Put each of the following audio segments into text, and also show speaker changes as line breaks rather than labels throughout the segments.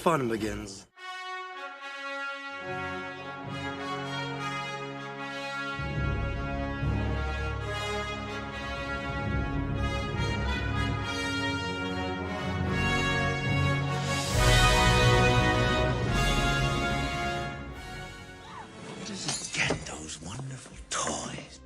fun begins.
Just get those wonderful toys.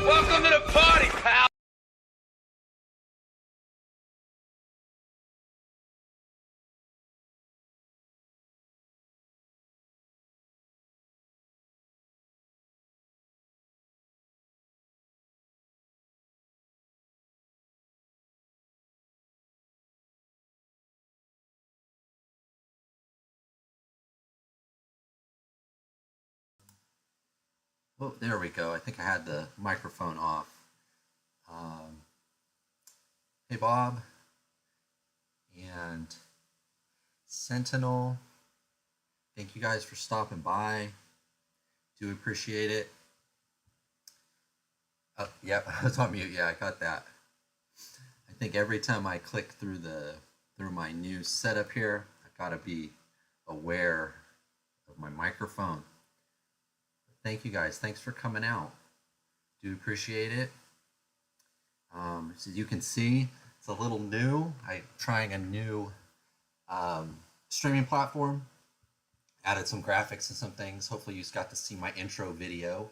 Welcome to the party, pal!
Oh, there we go. I think I had the microphone off. Hey, Bob and Sentinel. Thank you guys for stopping by. Do appreciate it. Oh, yep, I was on mute. Yeah, I got that. I think every time I click through my new setup here, I gotta be aware of my microphone. Thank you guys. Thanks for coming out. Do appreciate it. So you can see it's a little new. I'm trying a new streaming platform. Added some graphics and some things. Hopefully you got to see my intro video.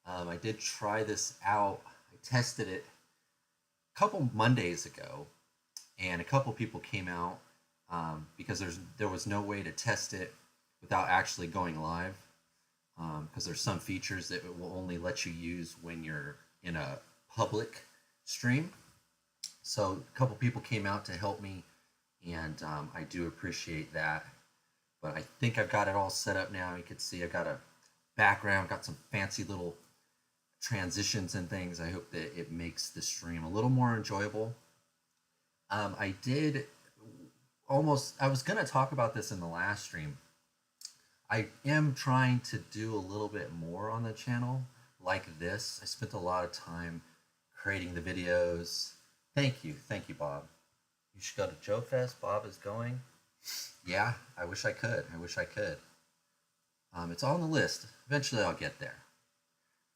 I did try this out. I tested it a couple Mondays ago, and a couple people came out because there was no way to test it without actually going live. Because there's some features that it will only let you use when you're in a public stream. So a couple people came out to help me, and I do appreciate that. But I think I've got it all set up now. You can see I've got a background, got some fancy little transitions and things. I hope that it makes the stream a little more enjoyable. I was going to talk about this in the last stream. I am trying to do a little bit more on the channel like this. I spent a lot of time creating the videos. Thank you, Bob. You should go to Joe Fest. Bob is going. Yeah, I wish I could. It's on the list. Eventually I'll get there.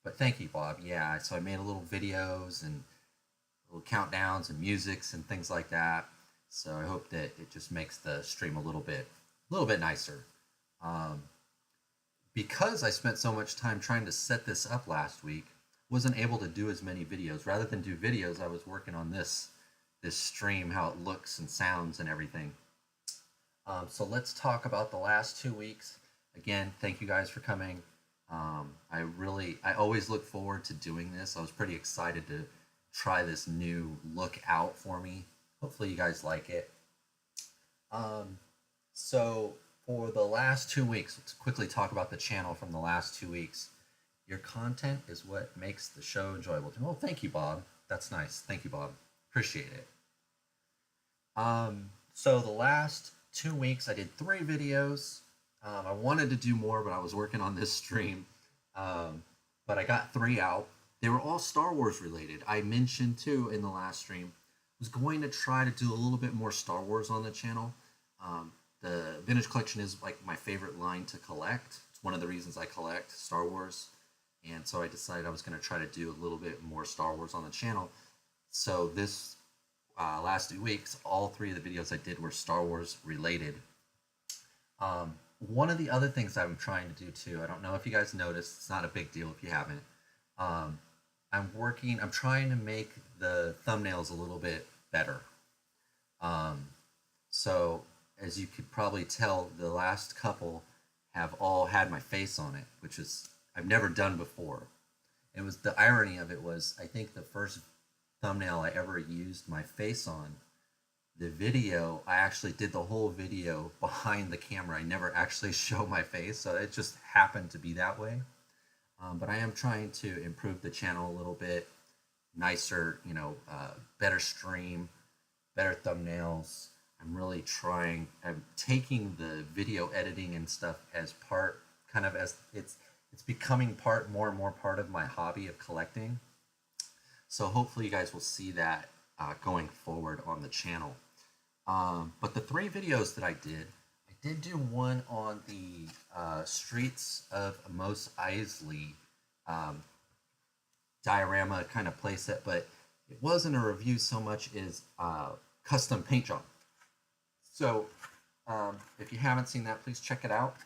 But thank you, Bob. Yeah, so I made a little videos and little countdowns and musics and things like that. So I hope that it just makes the stream a little bit nicer. Because I spent so much time trying to set this up last week, wasn't able to do as many videos. Rather than do videos, I was working on this stream, how it looks and sounds and everything. So let's talk about the last 2 weeks. Again, thank you guys for coming. I always look forward to doing this. I was pretty excited to try this new look out for me. Hopefully you guys like it. So for the last 2 weeks, let's quickly talk about the channel from the last 2 weeks. Your content is what makes the show enjoyable. Oh, thank you, Bob. That's nice. Thank you, Bob. Appreciate it. So the last 2 weeks, I did 3 videos. I wanted to do more, but I was working on this stream. But I got 3 out. They were all Star Wars related. I mentioned too in the last stream, I was going to try to do a little bit more Star Wars on the channel. The Vintage Collection is like my favorite line to collect. It's one of the reasons I collect Star Wars. And so I decided I was going to try to do a little bit more Star Wars on the channel. So this last 2 weeks, all 3 of the videos I did were Star Wars related. One of the other things I'm trying to do too, I don't know if you guys noticed, it's not a big deal if you haven't. I'm trying to make the thumbnails a little bit better. So as you could probably tell, the last couple have all had my face on it, which is I've never done before. It was the irony of it was I think the first thumbnail I ever used my face on, the video, I actually did the whole video behind the camera. I never actually show my face, so it just happened to be that way. But I am trying to improve the channel a little bit, nicer, better stream, better thumbnails. I'm really trying. I'm taking the video editing and stuff as part, kind of as it's becoming more and more part of my hobby of collecting. So hopefully you guys will see that going forward on the channel. But the 3 videos that I did do one on the streets of Mos Eisley diorama kind of playset, but it wasn't a review so much as custom paint job. So if you haven't seen that, please check it out.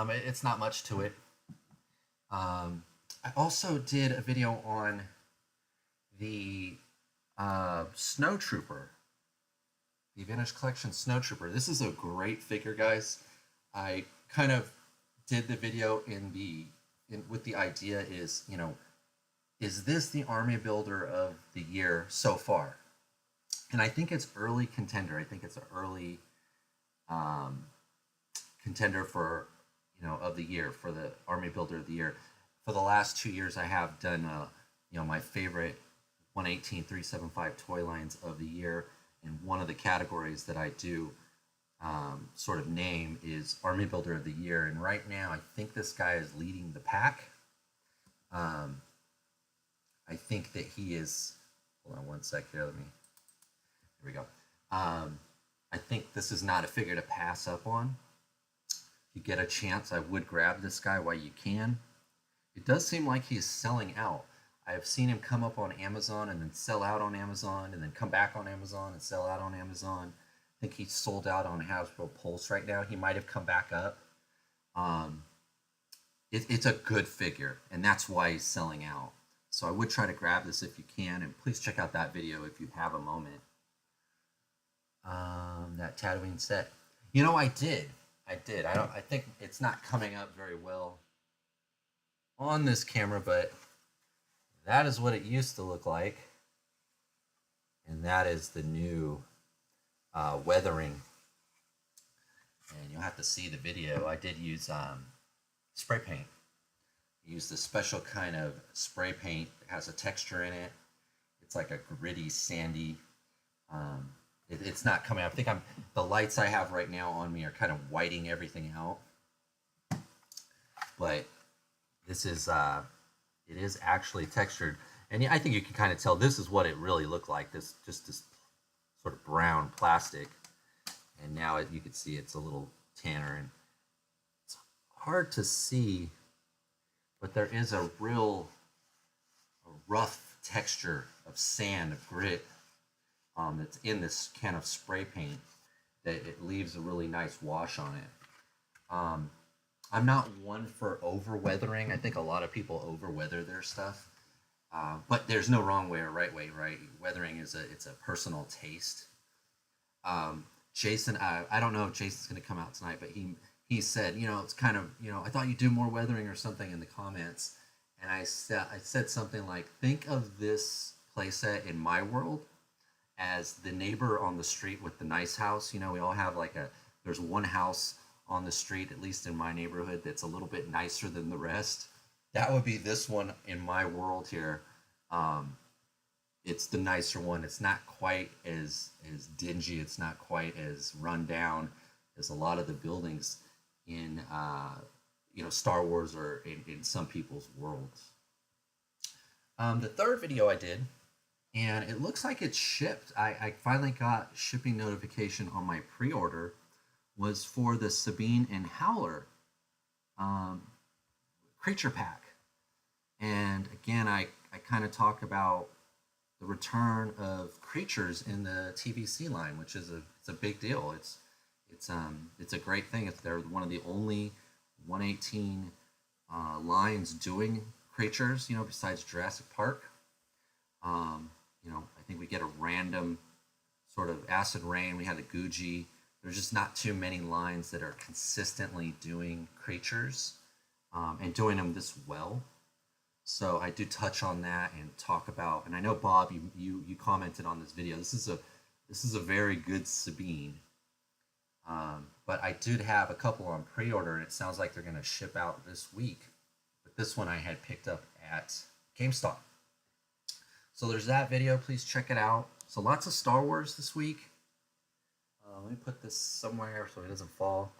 It's not much to it. I also did a video on the Snow Trooper, the Vintage Collection Snow Trooper. This is a great figure, guys. I kind of did the video with the idea is, is this the Army Builder of the year so far? And I think it's early contender. I think it's an early contender for, of the year, for the Army Builder of the year. For the last 2 years, I have done, my favorite 118 375 toy lines of the year. And one of the categories that I do sort of name is Army Builder of the Year. And right now, I think this guy is leading the pack. I think that he is, hold on one sec here, here we go. I think this is not a figure to pass up on. If you get a chance, I would grab this guy while you can. It does seem like he's selling out. I have seen him come up on Amazon and then sell out on Amazon and then come back on Amazon and sell out on Amazon. I think he's sold out on Hasbro Pulse right now. He might have come back up. It's a good figure, and that's why he's selling out. So I would try to grab this if you can, and please check out that video if you have a moment. That Tatooine set. I did. I think it's not coming up very well on this camera, but that is what it used to look like. And that is the new weathering. And you'll have to see the video. I did use spray paint. I used a special kind of spray paint. It has a texture in it. It's like a gritty, sandy. It's not coming up. I think the lights I have right now on me are kind of whiting everything out. But this is, it is actually textured. And I think you can kind of tell this is what it really looked like. This sort of brown plastic. And now you can see it's a little tanner. And it's hard to see, but there is a rough texture of sand, of grit, that's in this can of spray paint, that it leaves a really nice wash on it. I'm not one for over weathering. I think a lot of people over weather their stuff, but there's no wrong way or right way, right? Weathering it's a personal taste. Jason, I don't know if Jason's going to come out tonight, but he said, it's kind of, I thought you'd do more weathering or something in the comments, and I said something like, think of this playset in my world as the neighbor on the street with the nice house. We all have there's one house on the street, at least in my neighborhood, that's a little bit nicer than the rest. That would be this one in my world here. It's the nicer one. It's not quite as dingy. It's not quite as run down as a lot of the buildings in Star Wars or in some people's worlds. The third video I did, and it looks like it's shipped. I finally got shipping notification on my pre-order, was for the Sabine and Howler creature pack. And again, I kind of talk about the return of creatures in the TVC line, which is it's a big deal. It's a great thing. They're one of the only 118 lines doing creatures, besides Jurassic Park. I think we get a random sort of acid rain. We had a Guji. There's just not too many lines that are consistently doing creatures and doing them this well. So I do touch on that and talk about, and I know Bob, you commented on this video. This is a very good Sabine. But I did have a couple on pre-order, and it sounds like they're going to ship out this week. this one I had picked up at GameStop. So there's that video. Please check it out. So lots of Star Wars this week. Let me put this somewhere so it doesn't fall.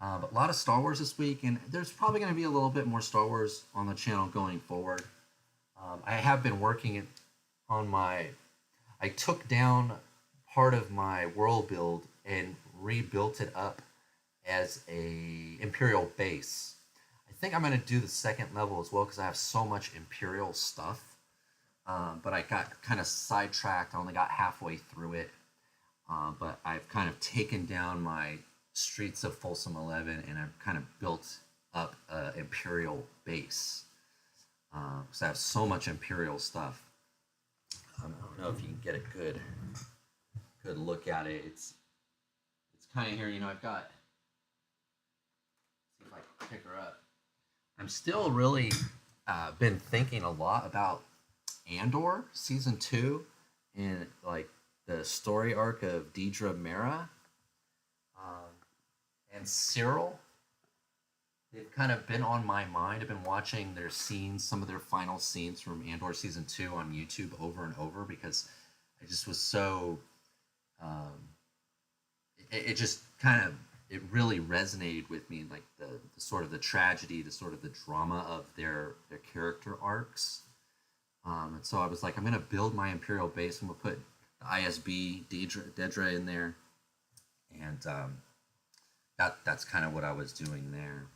But a lot of Star Wars this week, and there's probably going to be a little bit more Star Wars on the channel going forward. I have been working on my... I took down part of my world build and rebuilt it up as a Imperial base. I think I'm going to do the second level as well because I have so much Imperial stuff. But I got kind of sidetracked. I only got halfway through it. But I've kind of taken down my Streets of Folsom 11 and I've kind of built up an Imperial base. Because I have so much Imperial stuff. I don't know if you can get a good look at it. It's kind of here, you know, I've got... See if I can pick her up. I'm still really been thinking a lot about Andor season 2 and like the story arc of Deidre Mera and Cyril. They've kind of been on my mind. I've been watching their scenes, some of their final scenes from Andor season 2 on YouTube over and over because I just was so it just kind of, it really resonated with me, like the sort of the tragedy, the sort of the drama of their character arcs. And so I was like, I'm going to build my Imperial base. I'm going to put the ISB, Dedra in there. And that's kind of what I was doing there.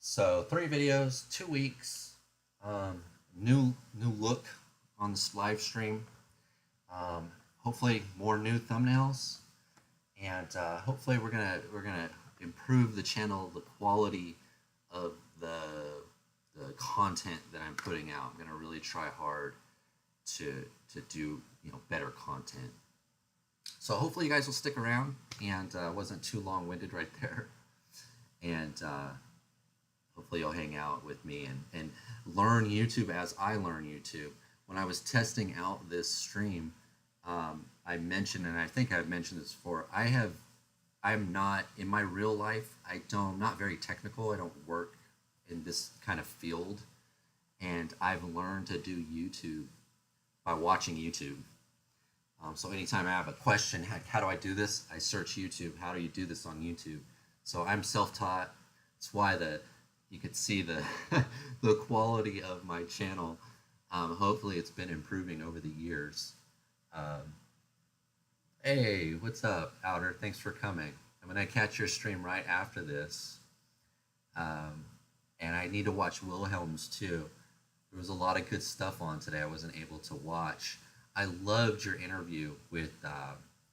So 3 videos, 2 weeks, new look on this live stream. Hopefully more new thumbnails. And hopefully we're gonna improve the channel, the quality of the content that I'm putting out. I'm gonna really try hard to do, you know, better content. So hopefully you guys will stick around and wasn't too long-winded right there. And hopefully you'll hang out with me and learn YouTube as I learn YouTube. When I was testing out this stream, I mentioned, and I think I've mentioned this before, I'm not, in my real life, I'm not very technical. I don't work in this kind of field. And I've learned to do YouTube by watching YouTube. So anytime I have a question, how do I do this? I search YouTube. How do you do this on YouTube? So I'm self-taught. That's why you could see the the quality of my channel. Hopefully it's been improving over the years. Hey, what's up, Outer? Thanks for coming. I'm going to catch your stream right after this. And I need to watch Wilhelm's too. There was a lot of good stuff on today I wasn't able to watch. I loved your interview with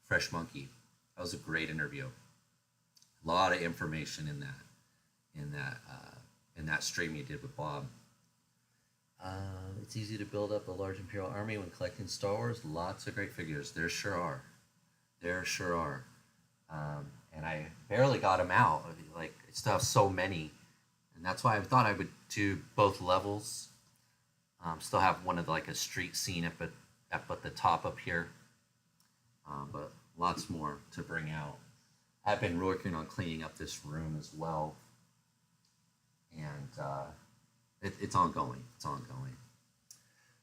Fresh Monkey. That was a great interview. A lot of information in that stream you did with Bob. It's easy to build up a large Imperial army when collecting Star Wars. Lots of great figures. There sure are. There sure are. And I barely got them out. Like, I still have so many. And that's why I thought I would do both levels. Still have one of like a street scene up at the top up here. But lots more to bring out. I've been working on cleaning up this room as well. And it's ongoing. It's ongoing.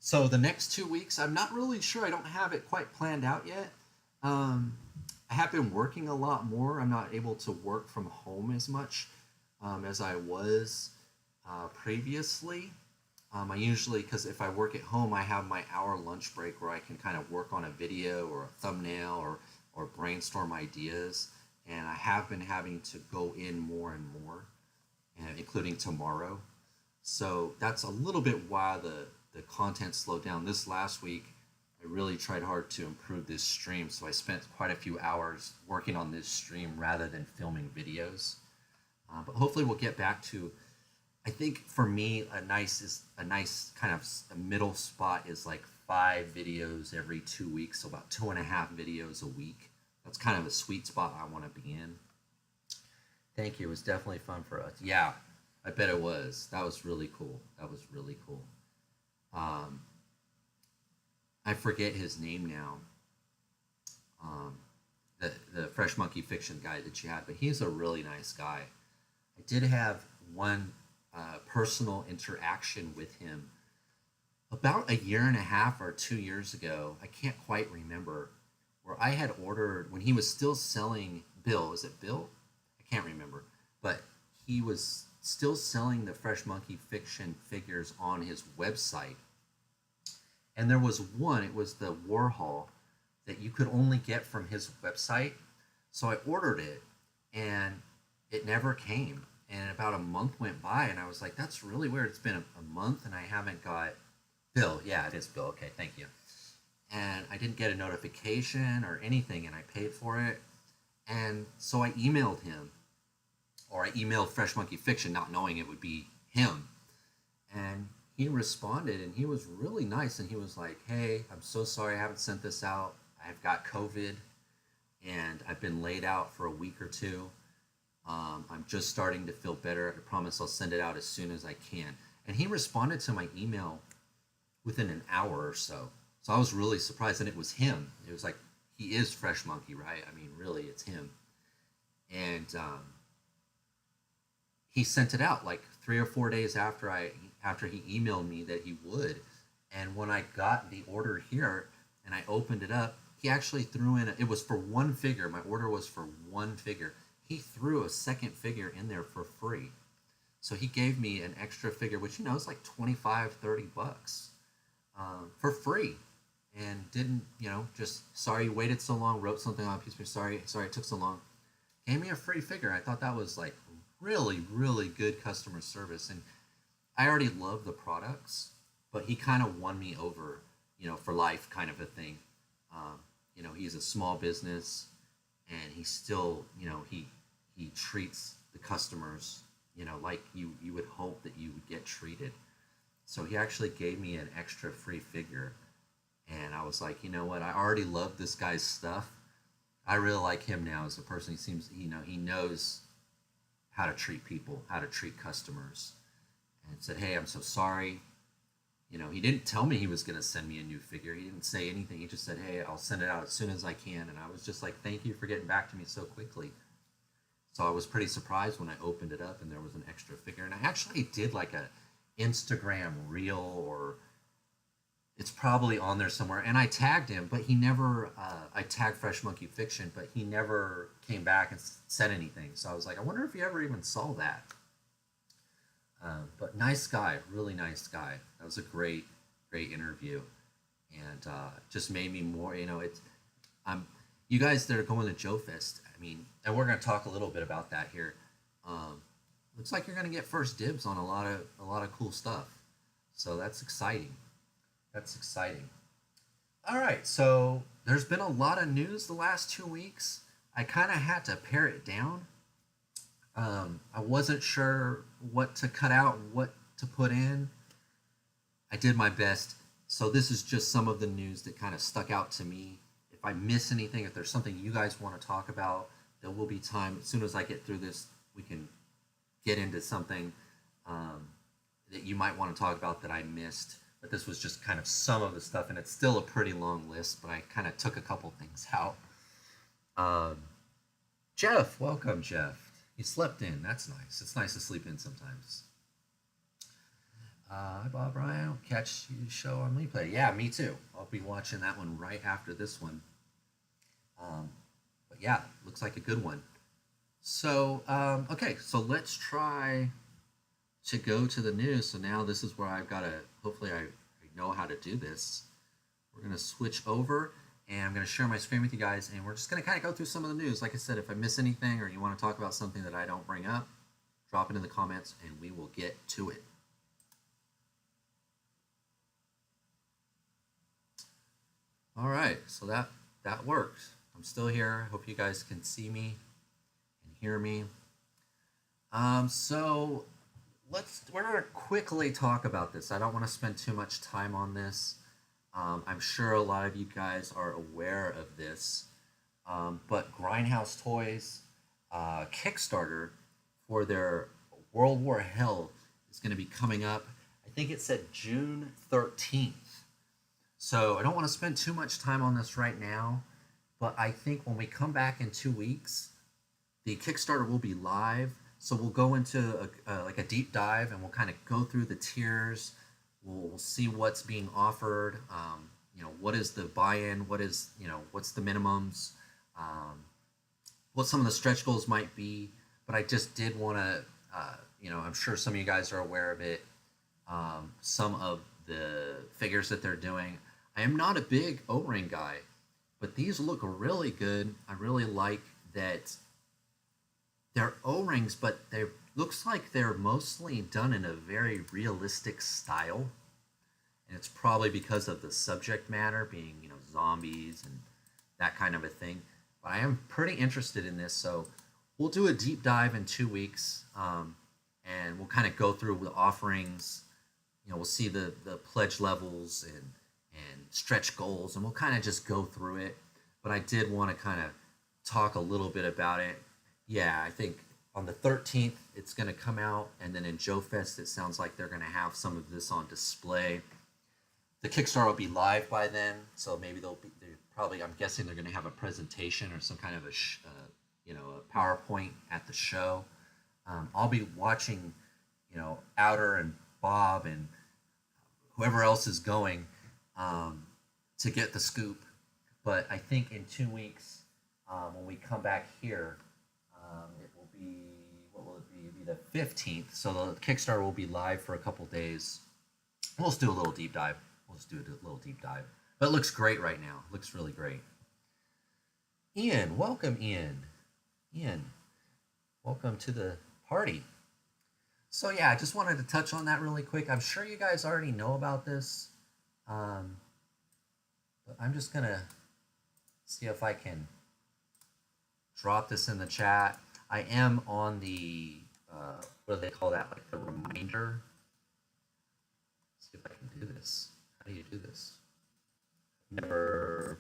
So the next 2 weeks, I'm not really sure. I don't have it quite planned out yet. I have been working a lot more. I'm not able to work from home as much as I was previously. I usually, because if I work at home, I have my hour lunch break where I can kind of work on a video or a thumbnail or brainstorm ideas. And I have been having to go in more and more, including tomorrow. So that's a little bit why the content slowed down. This last week, I really tried hard to improve this stream. So I spent quite a few hours working on this stream rather than filming videos. But hopefully we'll get back to, I think for me, a nice kind of a middle spot is like 5 videos every 2 weeks. So about 2.5 videos a week. That's kind of a sweet spot I want to be in. Thank you. It was definitely fun for us. Yeah, I bet it was. That was really cool. That was really cool. I forget his name now. The Fresh Monkey Fiction guy that you had, but he's a really nice guy. I did have one personal interaction with him about a year and a half or 2 years ago. I can't quite remember, where I had ordered when he was still selling Bill. Is it Bill? I can't remember, but he was still selling the Fresh Monkey Fiction figures on his website. And there was one, it was the Warhol that you could only get from his website. So I ordered it and it never came. And about a month went by and I was like, that's really weird. It's been a month and I haven't got Bill. Yeah, it is Bill. Okay, thank you. And I didn't get a notification or anything and I paid for it. And so I emailed him, or I emailed Fresh Monkey Fiction not knowing it would be him. And he responded and he was really nice and he was like, hey, I'm so sorry I haven't sent this out. I've got COVID and I've been laid out for a week or two. I'm just starting to feel better. I promise I'll send it out as soon as I can. And he responded to my email within an hour or so. So I was really surprised, and it was him. It was like, he is Fresh Monkey, right? I mean, really, it's him. And he sent it out like 3 or 4 days after he emailed me that he would. And when I got the order here and I opened it up, he actually threw in it was for one figure. My order was for one figure. He threw a second figure in there for free. So he gave me an extra figure, which, is like 25, 30 bucks for free. And didn't, just, sorry you waited so long, wrote something on a piece of paper, sorry it took so long. Gave me a free figure. I thought that was like really, really good customer service. And I already love the products, but he kind of won me over, for life kind of a thing. He's a small business and he still, he treats the customers, like you would hope that you would get treated. So he actually gave me an extra free figure. And I was like, you know what? I already love this guy's stuff. I really like him now as a person. He seems, he knows how to treat people, how to treat customers. And said, hey, I'm so sorry. He didn't tell me he was going to send me a new figure. He didn't say anything. He just said, hey, I'll send it out as soon as I can. And I was just like, thank you for getting back to me so quickly. So I was pretty surprised when I opened it up and there was an extra figure. And I actually did like a Instagram reel, or it's probably on there somewhere. And I tagged him, but he never, I tagged Fresh Monkey Fiction, but he never came back and said anything. So I was like, I wonder if he ever even saw that. But nice guy, really nice guy. That was a great interview. And just made me more, you guys that are going to Joe Fest, and we're going to talk a little bit about that here. Looks like you're going to get first dibs on a lot of cool stuff. So that's exciting. All right, so there's been a lot of news the last 2 weeks. I kind of had to pare it down. I wasn't sure what to cut out and what to put in. I did my best. So this is just some of the news that kind of stuck out to me. If I miss anything, if there's something you guys want to talk about, there will be time. As soon as I get through this, we can get into something that you might want to talk about that I missed. But this was just kind of some of the stuff, and it's still a pretty long list, but I kind of took a couple things out. Jeff, welcome, Jeff. You slept in. That's nice. It's nice to sleep in sometimes. Hi, Bob Ryan. I'll catch you show on replay. Yeah, me too. I'll be watching that one right after this one. But yeah, looks like a good one. So, okay, so let's try to go to the news. So now this is where I've got to, hopefully I know how to do this. We're going to switch over. And I'm going to share my screen with you guys, and we're just going to kind of go through some of the news. Like I said, if I miss anything or you want to talk about something that I don't bring up, drop it in the comments, and we will get to it. All right, so that worked. I'm still here. Hope you guys can see me and hear me. So we're going to quickly talk about this. I don't want to spend too much time on this. I'm sure a lot of you guys are aware of this, but Grindhouse Toys Kickstarter for their World War Hell is going to be coming up. I think it said June 13th. So I don't want to spend too much time on this right now, but I think when we come back in 2 weeks, the Kickstarter will be live. So we'll go into like a deep dive, and we'll kind of go through the tiers. We'll see what's being offered. What is the buy-in? What is, what's the minimums? What some of the stretch goals might be. But I just did want to, I'm sure some of you guys are aware of it. Some of the figures that they're doing. I am not a big O-ring guy, but these look really good. I really like that they're O-rings, but they looks like they're mostly done in a very realistic style. And it's probably because of the subject matter being, zombies and that kind of a thing. But I am pretty interested in this, so we'll do a deep dive in 2 weeks, and we'll kind of go through the offerings. We'll see the pledge levels and stretch goals, and we'll kind of just go through it. But I did want to kind of talk a little bit about it. Yeah, I think on the 13th it's going to come out, and then in Joe Fest it sounds like they're going to have some of this on display. The Kickstarter will be live by then, so maybe they're probably, I'm guessing they're going to have a presentation or some kind of a PowerPoint at the show. I'll be watching, Outer and Bob and whoever else is going to get the scoop. But I think in 2 weeks, when we come back here, it will be, what will it be? It'll be the 15th. So the Kickstarter will be live for a couple days. We'll just do a little deep dive. But it looks great right now. It looks really great. Ian, welcome, Ian. Ian, welcome to the party. So yeah, I just wanted to touch on that really quick. I'm sure you guys already know about this. But I'm just going to see if I can drop this in the chat. I am on the, what do they call that? Like the reminder. Let's see if I can do this. How do you do this? Never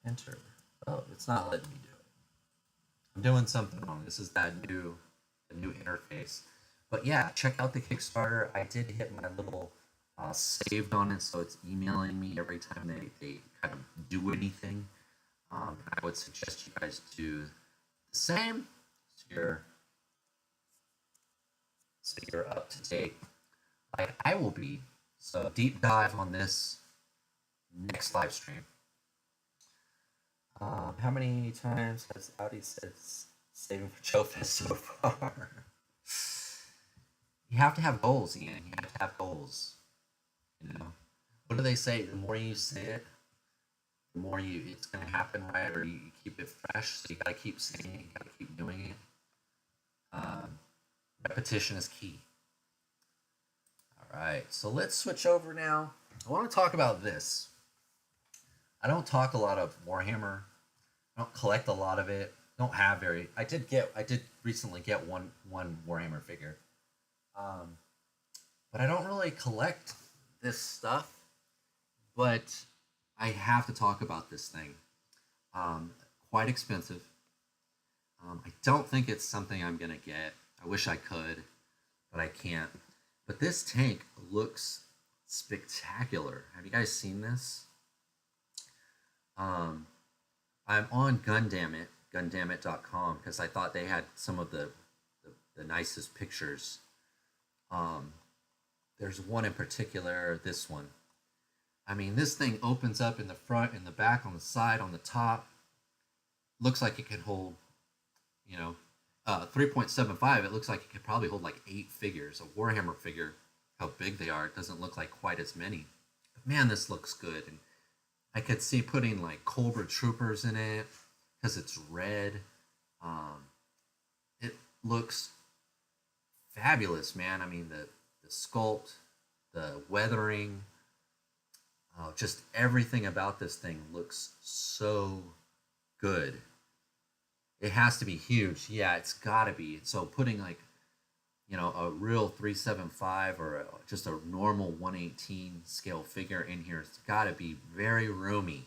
enter. Oh, it's not letting me do it. I'm doing something wrong. This is the new interface. But yeah, check out the Kickstarter. I did hit my little saved on it, so it's emailing me every time they kind of do anything. I would suggest you guys do the same, so you're up to date, like I will be. So deep dive on this next live stream. How many times has Audi said saving for Joe Fest so far? You have to have goals, Ian. You have to have goals. What do they say? The more you say it, the more it's going to happen, right? Or you keep it fresh. So you got to keep saying it. You got to keep doing it. Repetition is key. All right. So let's switch over now. I want to talk about this. I don't talk a lot of Warhammer. I don't collect a lot of it. Don't have very. I did recently get one Warhammer figure. But I don't really collect this stuff. But I have to talk about this thing. Quite expensive. I don't think it's something I'm gonna get. I wish I could, but I can't. But this tank looks spectacular. Have you guys seen this? I'm on Gundamit.com because I thought they had some of the nicest pictures. There's one in particular, this one. I mean, this thing opens up in the front, in the back, on the side, on the top. Looks like it could hold, 3.75. It looks like it could probably hold like 8 figures. A Warhammer figure, how big they are, it doesn't look like quite as many. But man, this looks good. And I could see putting like Cobra Troopers in it because it's red. It looks fabulous, man. I mean, the sculpt, the weathering, just everything about this thing looks so good. It has to be huge. Yeah, it's got to be. So putting like, a real 375 or just a normal 118 scale figure in here, it's got to be very roomy.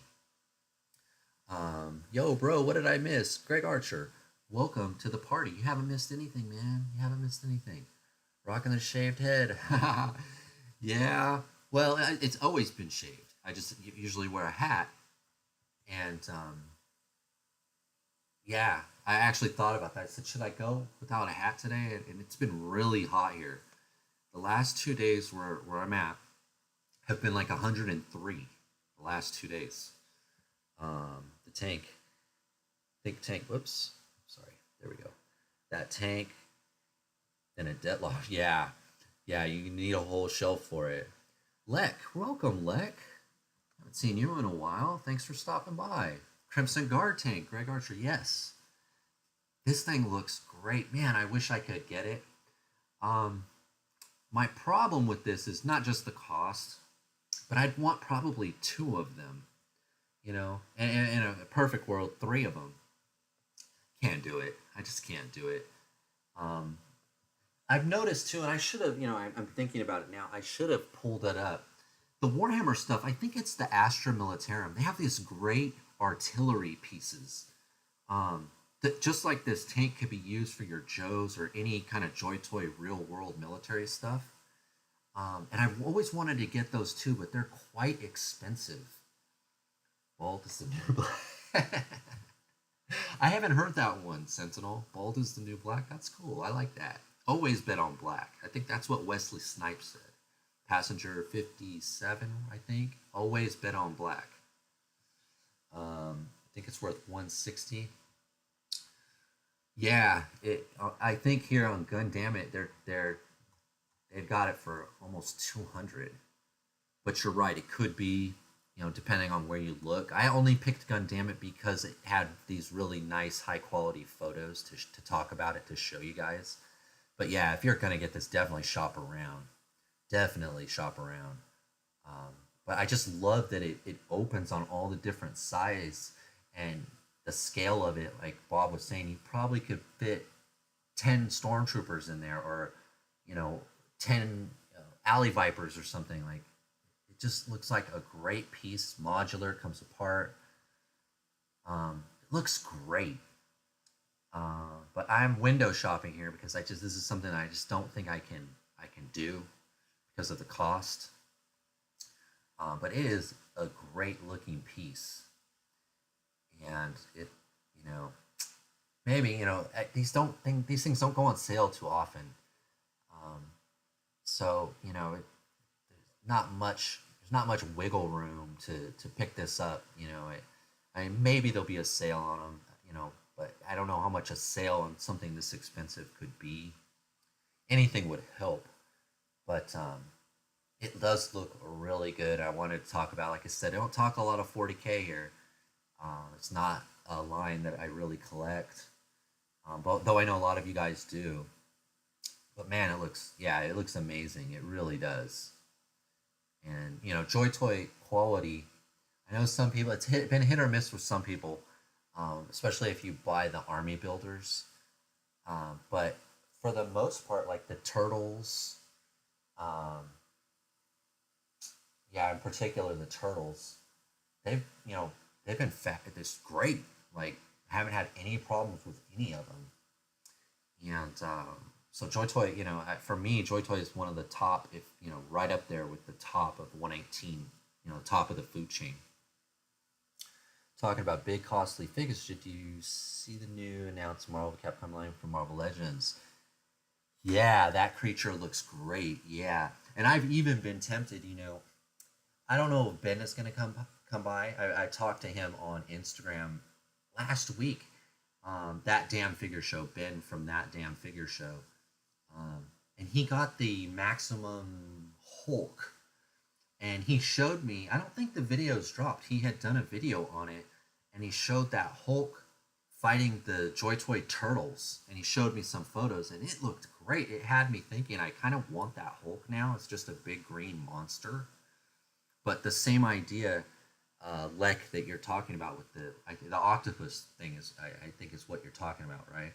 Yo, bro, what did I miss? Greg Archer, welcome to the party. You haven't missed anything, man. You haven't missed anything. Rocking the shaved head. Yeah. Well, it's always been shaved. I just usually wear a hat. And, yeah, I actually thought about that. I said, should I go without a hat today? And it's been really hot here. The last 2 days where I'm at have been like 103. The last 2 days. The tank, think tank. Whoops, sorry. There we go. That tank, then a deadlock. Yeah, yeah. You need a whole shelf for it. Lek, welcome, Lek. Haven't seen you in a while. Thanks for stopping by. Crimson Guard tank, Greg Archer. Yes, this thing looks great, man. I wish I could get it. My problem with this is not just the cost, but I'd want probably two of them. You know, and in a perfect world, three of them. Can't do it. I just can't do it. I've noticed too, and I should have, I'm thinking about it now. I should have pulled that up. The Warhammer stuff, I think it's the Astra Militarum. They have these great artillery pieces. That just like this tank could be used for your Joes or any kind of Joy Toy real world military stuff. And I've always wanted to get those too, but they're quite expensive. Bold is the new black. I haven't heard that one, Sentinel. Bold is the new black. That's cool. I like that. Always bet on black. I think that's what Wesley Snipes said. Passenger 57, I think. Always bet on black. I think it's worth 160. Yeah, I think here on Gundam they've got it for almost 200. But you're right, it could be, depending on where you look. I only picked Gundam because it had these really nice, high quality photos to talk about it, to show you guys. But yeah, if you're gonna get this, definitely shop around. Definitely shop around. But I just love that it opens on all the different size and the scale of it. Like Bob was saying, you probably could fit 10 stormtroopers in there, or 10 alley vipers or something. Like, it just looks like a great piece. Modular, comes apart. It looks great. But I'm window shopping here because this is something I just don't think I can do because of the cost. But it is a great looking piece, and it, maybe these things don't go on sale too often. So there's not much wiggle room to pick this up. I mean, maybe there'll be a sale on them. But I don't know how much a sale on something this expensive could be. Anything would help, but it does look really good. I wanted to talk about, like I said, I don't talk a lot of 40K here. It's not a line that I really collect, but though I know a lot of you guys do. But man, it looks amazing. It really does. And Joy Toy quality. I know some people, been hit or miss with some people, especially if you buy the army builders. But for the most part, like the turtles, in particular the turtles, they've been this great. Like, I haven't had any problems with any of them. And so Joy Toy, for me, Joy Toy is one of the top, if right up there with the top of 118, top of the food chain. Talking about big costly figures, did you see the new announced Marvel Capcom line for Marvel Legends? Yeah, that creature looks great. Yeah, and I've even been tempted. I don't know if Ben is going to come by. I talked to him on Instagram last week. That Damn Figure Show, Ben from That Damn Figure Show, and he got the Maximum Hulk. And he showed me, I don't think the video's dropped. He had done a video on it, and he showed that Hulk fighting the Joy Toy Turtles. And he showed me some photos, and it looked great. It had me thinking, I kind of want that Hulk now. It's just a big green monster. But the same idea, Lek, that you're talking about with the octopus thing is, I think is what you're talking about, right?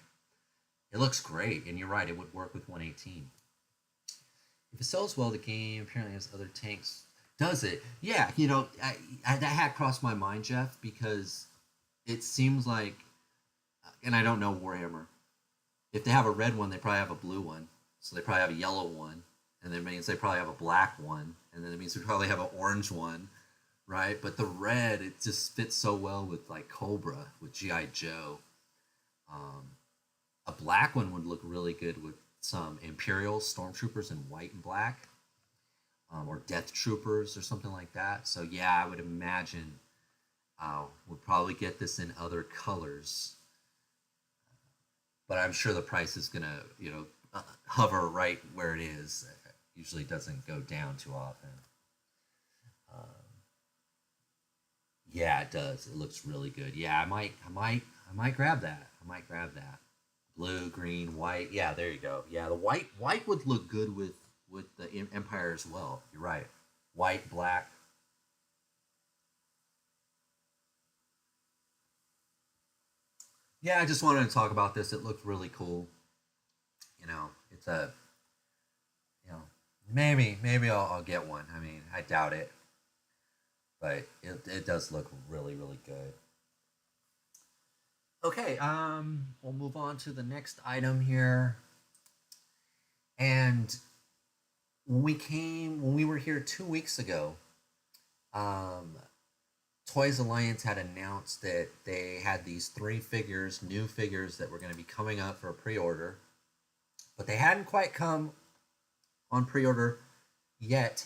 It looks great, and you're right, it would work with 118. If it sells well, the game apparently has other tanks. Does it? Yeah, that had crossed my mind, Jeff, because it seems like, and I don't know Warhammer, if they have a red one, they probably have a blue one. So they probably have a yellow one, and that means they probably have a black one, and then it means they probably have an orange one, right? But the red, it just fits so well with like Cobra, with G.I. Joe. A black one would look really good with some Imperial Stormtroopers in white and black, or Death Troopers or something like that. So yeah, I would imagine we'll probably get this in other colors, but I'm sure the price is gonna, hover right where it is. It usually doesn't go down too often. Yeah, it does. It looks really good. Yeah, I might grab that. I might grab that. Blue, green, white. Yeah, there you go. Yeah, the white would look good with the Empire as well. You're right. White, black. Yeah, I just wanted to talk about this. It looked really cool. It's a, you know, maybe I'll get one. I mean, I doubt it, but it does look really really good. Okay, we'll move on to the next item here. And when we were here 2 weeks ago, um, Toys Alliance had announced that they had these three figures, new figures that were going to be coming up for a pre-order, but they hadn't quite come on pre-order yet,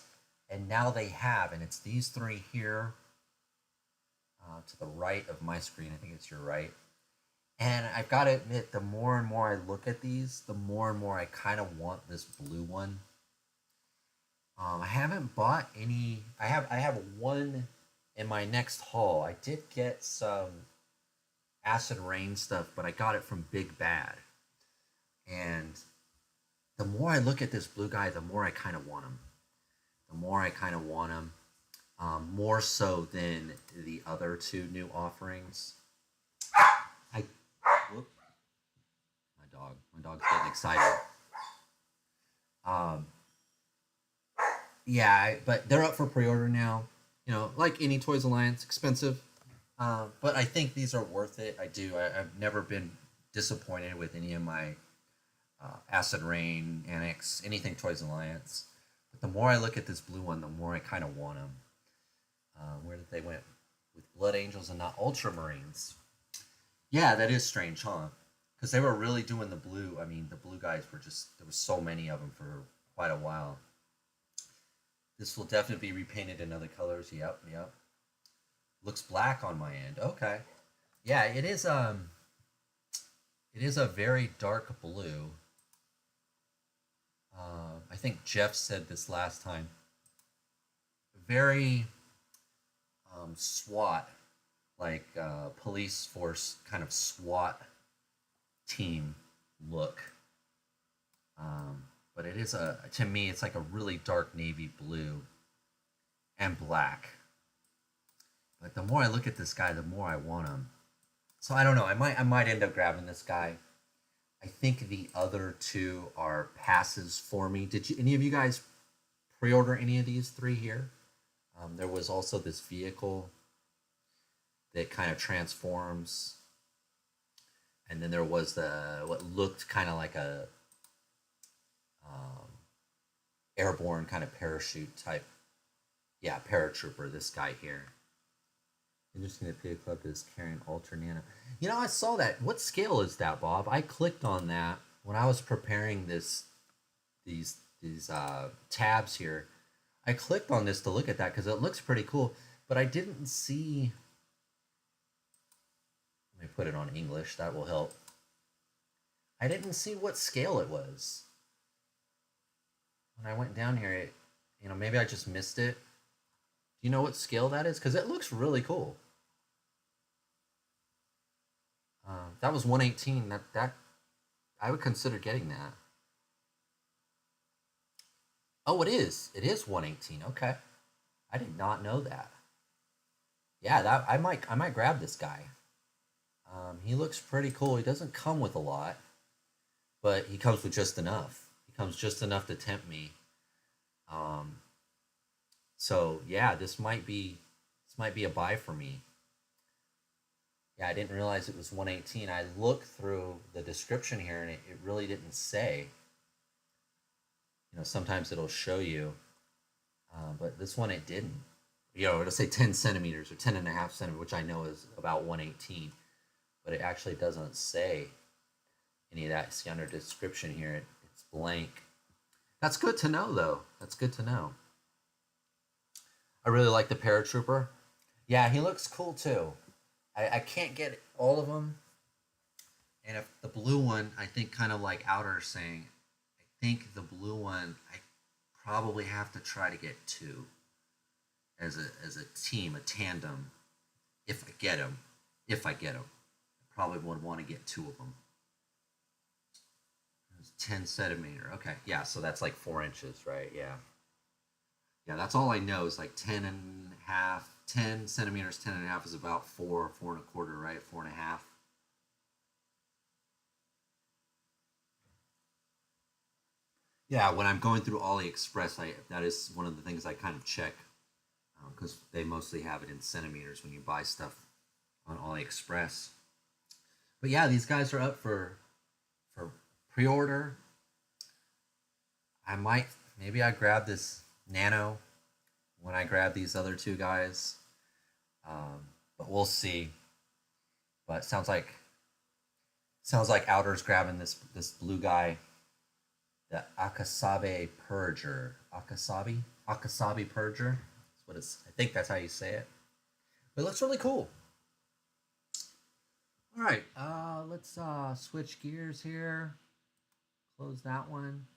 and now they have, and it's these three here to the right of my screen. I think it's your right. And I've got to admit, the more and more I look at these, the more and more I kind of want this blue one. I haven't bought any. I have one in my next haul. I did get some Acid Rain stuff, but I got it from Big Bad. And the more I look at this blue guy, the more I kind of want him. The more I kind of want him. More so than the other two new offerings. I whoop, my dog's getting excited. Um, yeah, but they're up for pre-order now. Like any Toys Alliance, expensive. But I think these are worth it. I do. I've never been disappointed with any of my Acid Rain, Annex, anything Toys Alliance. But the more I look at this blue one, the more I kind of want them. Where did they went with Blood Angels and not Ultramarines? Yeah, that is strange, huh? Because they were really doing the blue. I mean, the blue guys were just, there was so many of them for quite a while. This will definitely be repainted in other colors. Yep, yep. Looks black on my end. Okay. Yeah, it is a very dark blue. I think Jeff said this last time. Very SWAT, like police force kind of SWAT team look. But it is to me, it's like a really dark navy blue and black. But the more I look at this guy, the more I want him. So I don't know. I might end up grabbing this guy. I think the other two are passes for me. Did any of you guys pre-order any of these three here? There was also this vehicle that kind of transforms, and then there was what looked kind of like a airborne kind of parachute type. Yeah, paratrooper. This guy here. Interesting that PA Club is carrying Ultra Nano. I saw that. What scale is that, Bob? I clicked on that when I was preparing these tabs here. I clicked on this to look at that because it looks pretty cool, but I didn't see. Let me put it on English. That will help. I didn't see what scale it was. When I went down here, maybe I just missed it. Do you know what scale that is? Because it looks really cool. That was 118. That I would consider getting that. Oh, it is. It is 118. Okay, I did not know that. Yeah, that I might grab this guy. He looks pretty cool. He doesn't come with a lot, but he comes with just enough. He comes just enough to tempt me. So yeah, this might be a buy for me. Yeah, I didn't realize it was 118. I looked through the description here, and it really didn't say. Sometimes it'll show you, but this one it didn't. It'll say 10 centimeters or 10 and a half centimeters, which I know is about 118. but it actually doesn't say any of that. See under description here, it's blank. That's good to know, though. That's good to know. I really like the paratrooper. Yeah, he looks cool too. I can't get all of them. And if the blue one, I think kind of like Outer saying, I think the blue one, I probably have to try to get two as a team, a tandem, if I get them. If I get them. I probably would want to get two of them. 10 centimeter. Okay, yeah, so that's like 4 inches, right? Yeah. Yeah, that's all I know is like 10 and a half. 10 centimeters, 10 and a half is about 4 and a quarter, right? 4.5. Yeah, when I'm going through AliExpress, that is one of the things I kind of check because they mostly have it in centimeters when you buy stuff on AliExpress. But yeah, these guys are up for pre-order. I might maybe I grab this Nano when I grab these other two guys, but we'll see. But sounds like Outer's grabbing this blue guy, the Akasabe Purger. Akasabe Purger. That's what it's. I think that's how you say it. But it looks really cool. All right, let's switch gears here. Close that one.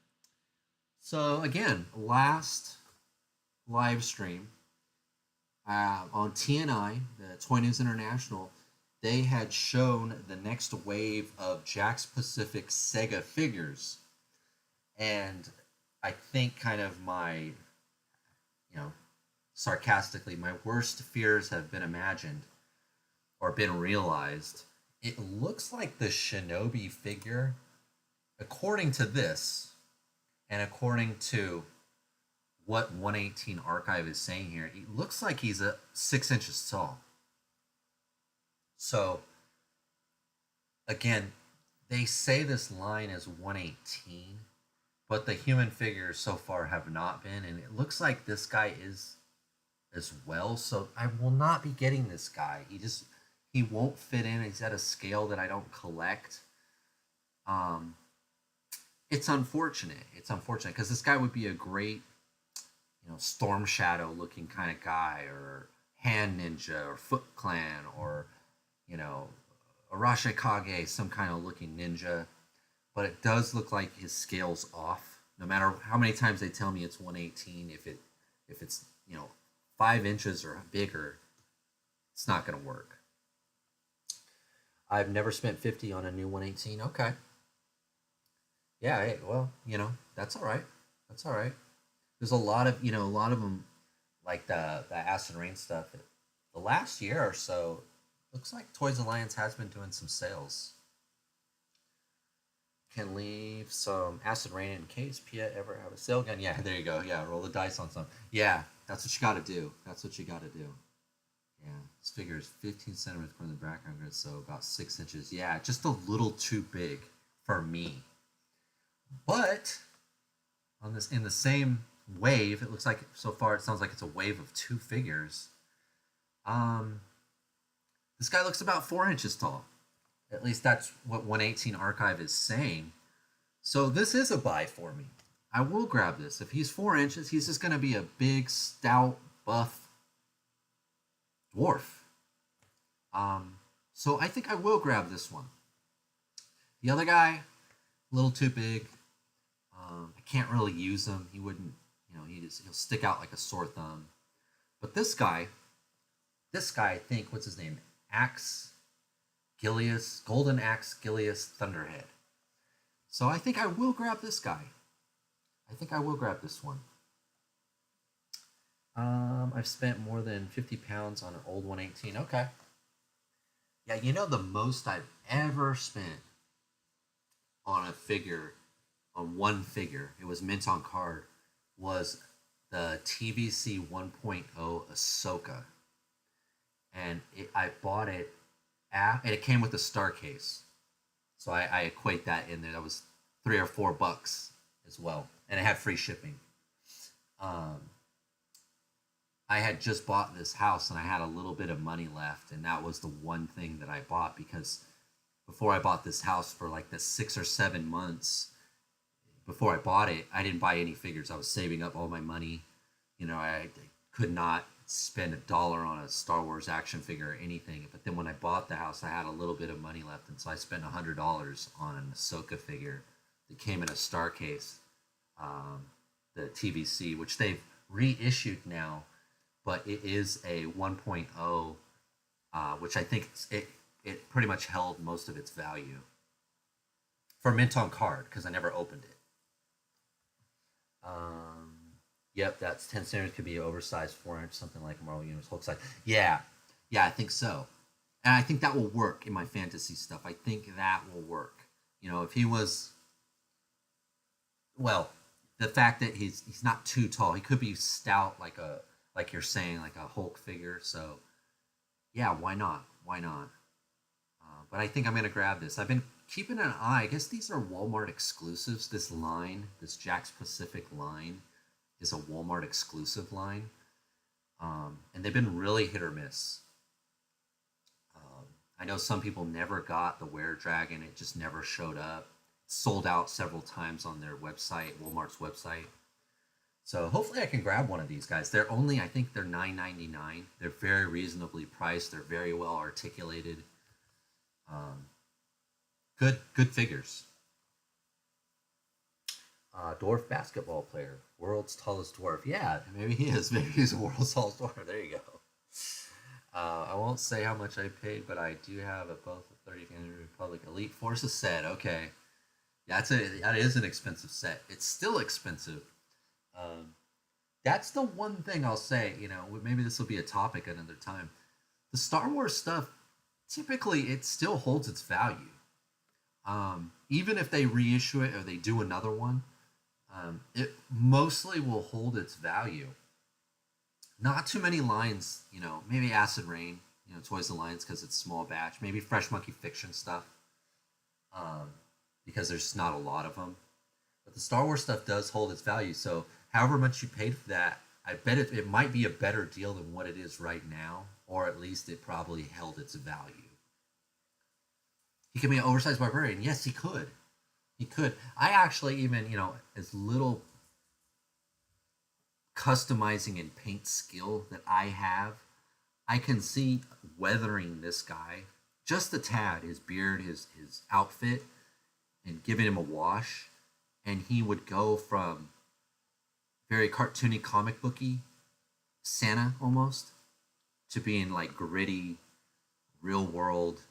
So again, last live stream on TNI, the Toy News International, they had shown the next wave of Jakks Pacific Sega figures, and I think kind of my, sarcastically, my worst fears have been imagined or been realized. It looks like the Shinobi figure, according to this, and according to what 118 Archive is saying here, it looks like he's 6 inches tall. So, again, they say this line is 118, but the human figures so far have not been, and it looks like this guy is as well. So I will not be getting this guy. He won't fit in. He's at a scale that I don't collect. It's unfortunate. It's unfortunate because this guy would be a great, Storm Shadow looking kind of guy, or Hand Ninja, or Foot Clan, or Arashikage, some kind of looking ninja. But it does look like his scale's off. No matter how many times they tell me it's 118, if it's 5 inches or bigger, it's not going to work. I've never spent 50 on a new 118. Okay. Yeah, hey, well, that's all right. That's all right. There's a lot of them, like the Acid Rain stuff. The last year or so, looks like Toys Alliance has been doing some sales. Can leave some Acid Rain in case Pia ever have a sale gun. Yeah, there you go. Yeah, roll the dice on some. Yeah, that's what you got to do. That's what you got to do. Yeah, this figure is 15 centimeters from the background grid, so about 6 inches. Yeah, just a little too big for me. But in the same wave, it looks like so far it sounds like it's a wave of 2 figures. This guy looks about 4 inches tall. At least that's what 118 Archive is saying. So this is a buy for me. I will grab this. If he's 4 inches, he's just going to be a big, stout, buff dwarf. So I think I will grab this one. The other guy, a little too big. I can't really use him. He wouldn't, he'll stick out like a sore thumb. But this guy, I think, what's his name? Golden Axe Gilius Thunderhead. So I think I will grab this guy. I think I will grab this one. I've spent more than 50 pounds on an old 118. Okay. Yeah, the most I've ever spent on one figure, it was mint on card, was the TVC 1.0 Ahsoka. And I bought it, and it came with a star case. So I equate that in there. That was $3 or $4 as well. And it had free shipping. I had just bought this house and I had a little bit of money left, and that was the one thing that I bought because before I bought this house, for like the 6 or 7 months before I bought it, I didn't buy any figures. I was saving up all my money. I could not spend $1 on a Star Wars action figure or anything. But then when I bought the house, I had a little bit of money left, and so I spent $100 on an Ahsoka figure that came in a star case, the TVC, which they've reissued now, but it is a 1.0, which I think it pretty much held most of its value for mint on card because I never opened it. Yep, that's 10 centimeters, could be oversized 4-inch, something like Marvel Universe Hulk size. Yeah, I think so. And I think that will work in my fantasy stuff. I think that will work. If he was, well, the fact that he's not too tall, he could be stout like you're saying, like a Hulk figure. So, yeah, why not? Why not? But I think I'm gonna grab this. I've been keeping an eye. I guess these are Walmart exclusives. This line, this Jakks Pacific line, is a Walmart exclusive line, and they've been really hit or miss. I know some people never got the Were Dragon; it just never showed up. Sold out several times on their website, Walmart's website. So hopefully I can grab one of these guys. They're only, I think they're $9.99. They're very reasonably priced. They're very well articulated. Good figures. Dwarf basketball player, world's tallest dwarf. Yeah, maybe he is. Maybe he's the world's tallest dwarf. There you go. I won't say how much I paid, but I do have both a 30th Anniversary Republic Elite Forces set. Okay, that is an expensive set. It's still expensive. That's the one thing I'll say. Maybe this will be a topic another time. The Star Wars stuff, typically, it still holds its value. Even if they reissue it or they do another one, it mostly will hold its value. Not too many lines, maybe Acid Rain, Toys Alliance because it's small batch. Maybe Fresh Monkey Fiction stuff, because there's not a lot of them. But the Star Wars stuff does hold its value. So however much you paid for that, I bet it might be a better deal than what it is right now, or at least it probably held its value. He could be an oversized barbarian. Yes, he could. He could. I actually even, as little customizing and paint skill that I have, I can see weathering this guy just a tad, his beard, his outfit, and giving him a wash, and he would go from very cartoony, comic booky Santa almost to being like gritty, real world,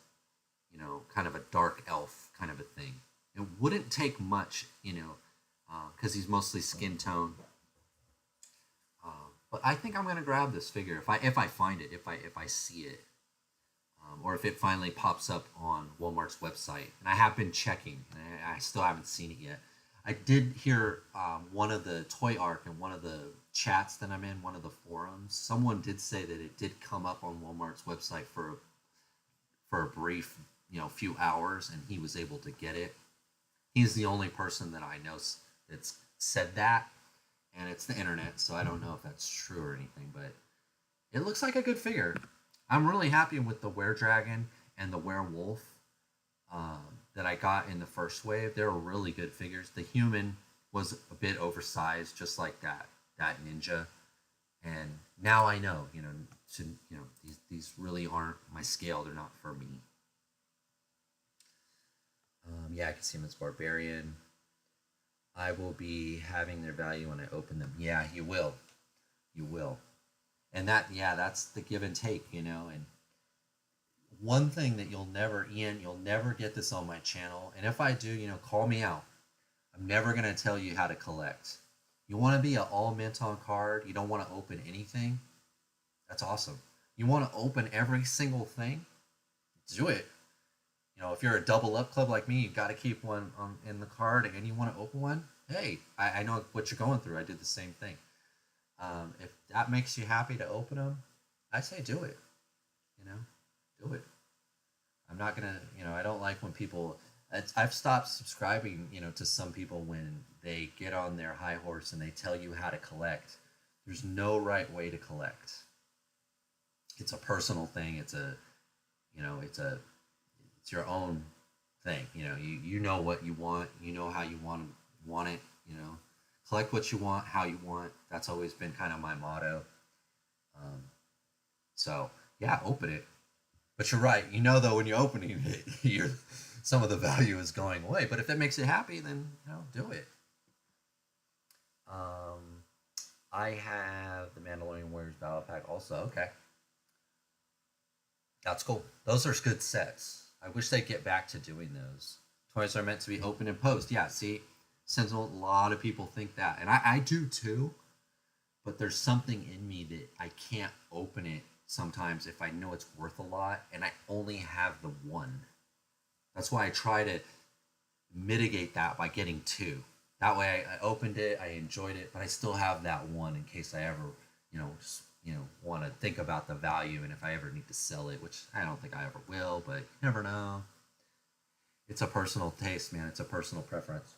kind of a dark elf kind of a thing. It wouldn't take much, because he's mostly skin tone. But I think I'm gonna grab this figure if I find it, if I see it, or if it finally pops up on Walmart's website. And I have been checking, and I still haven't seen it yet. I did hear one of the Toy Arc and one of the chats that I'm in, one of the forums. Someone did say that it did come up on Walmart's website for a brief, few hours, and he was able to get it. He's the only person that I know that's said that, and it's the internet, so I don't know if that's true or anything, but it looks like a good figure. I'm really happy with the Were Dragon and the Werewolf that I got in the first wave. They're really good figures. The human was a bit oversized, just like that ninja, and now I know, these really aren't my scale. They're not for me. Yeah, I can see him as barbarian. I will be having their value when I open them. Yeah, you will. You will. And that's the give and take, and one thing that you'll never get this on my channel. And if I do, call me out. I'm never going to tell you how to collect. You want to be an all mint on card. You don't want to open anything. That's awesome. You want to open every single thing. Do it. If you're a double up club like me, you've got to keep one in the card, and you want to open one. Hey, I know what you're going through. I did the same thing. If that makes you happy to open them, I say do it. Do it. I'm not gonna, I don't like when people. I've stopped subscribing, to some people when they get on their high horse and they tell you how to collect. There's no right way to collect. It's a personal thing. It's your own thing. You know what you want. You know how you want it. Collect what you want, how you want. That's always been kind of my motto. Um, so yeah, open it. But you're right. Though, when you're opening it, some of the value is going away. But if it makes it happy, then do it. I have the Mandalorian Warriors Battle Pack also. Okay. That's cool. Those are good sets. I wish they'd get back to doing those. Toys are meant to be open and posed. Yeah, see? Since a lot of people think that. And I do too. But there's something in me that I can't open it sometimes if I know it's worth a lot and I only have the one. That's why I try to mitigate that by getting two. That way I opened it, I enjoyed it, but I still have that one in case I ever, want to think about the value and if I ever need to sell it, which I don't think I ever will, but you never know. It's a personal taste, man. It's a personal preference.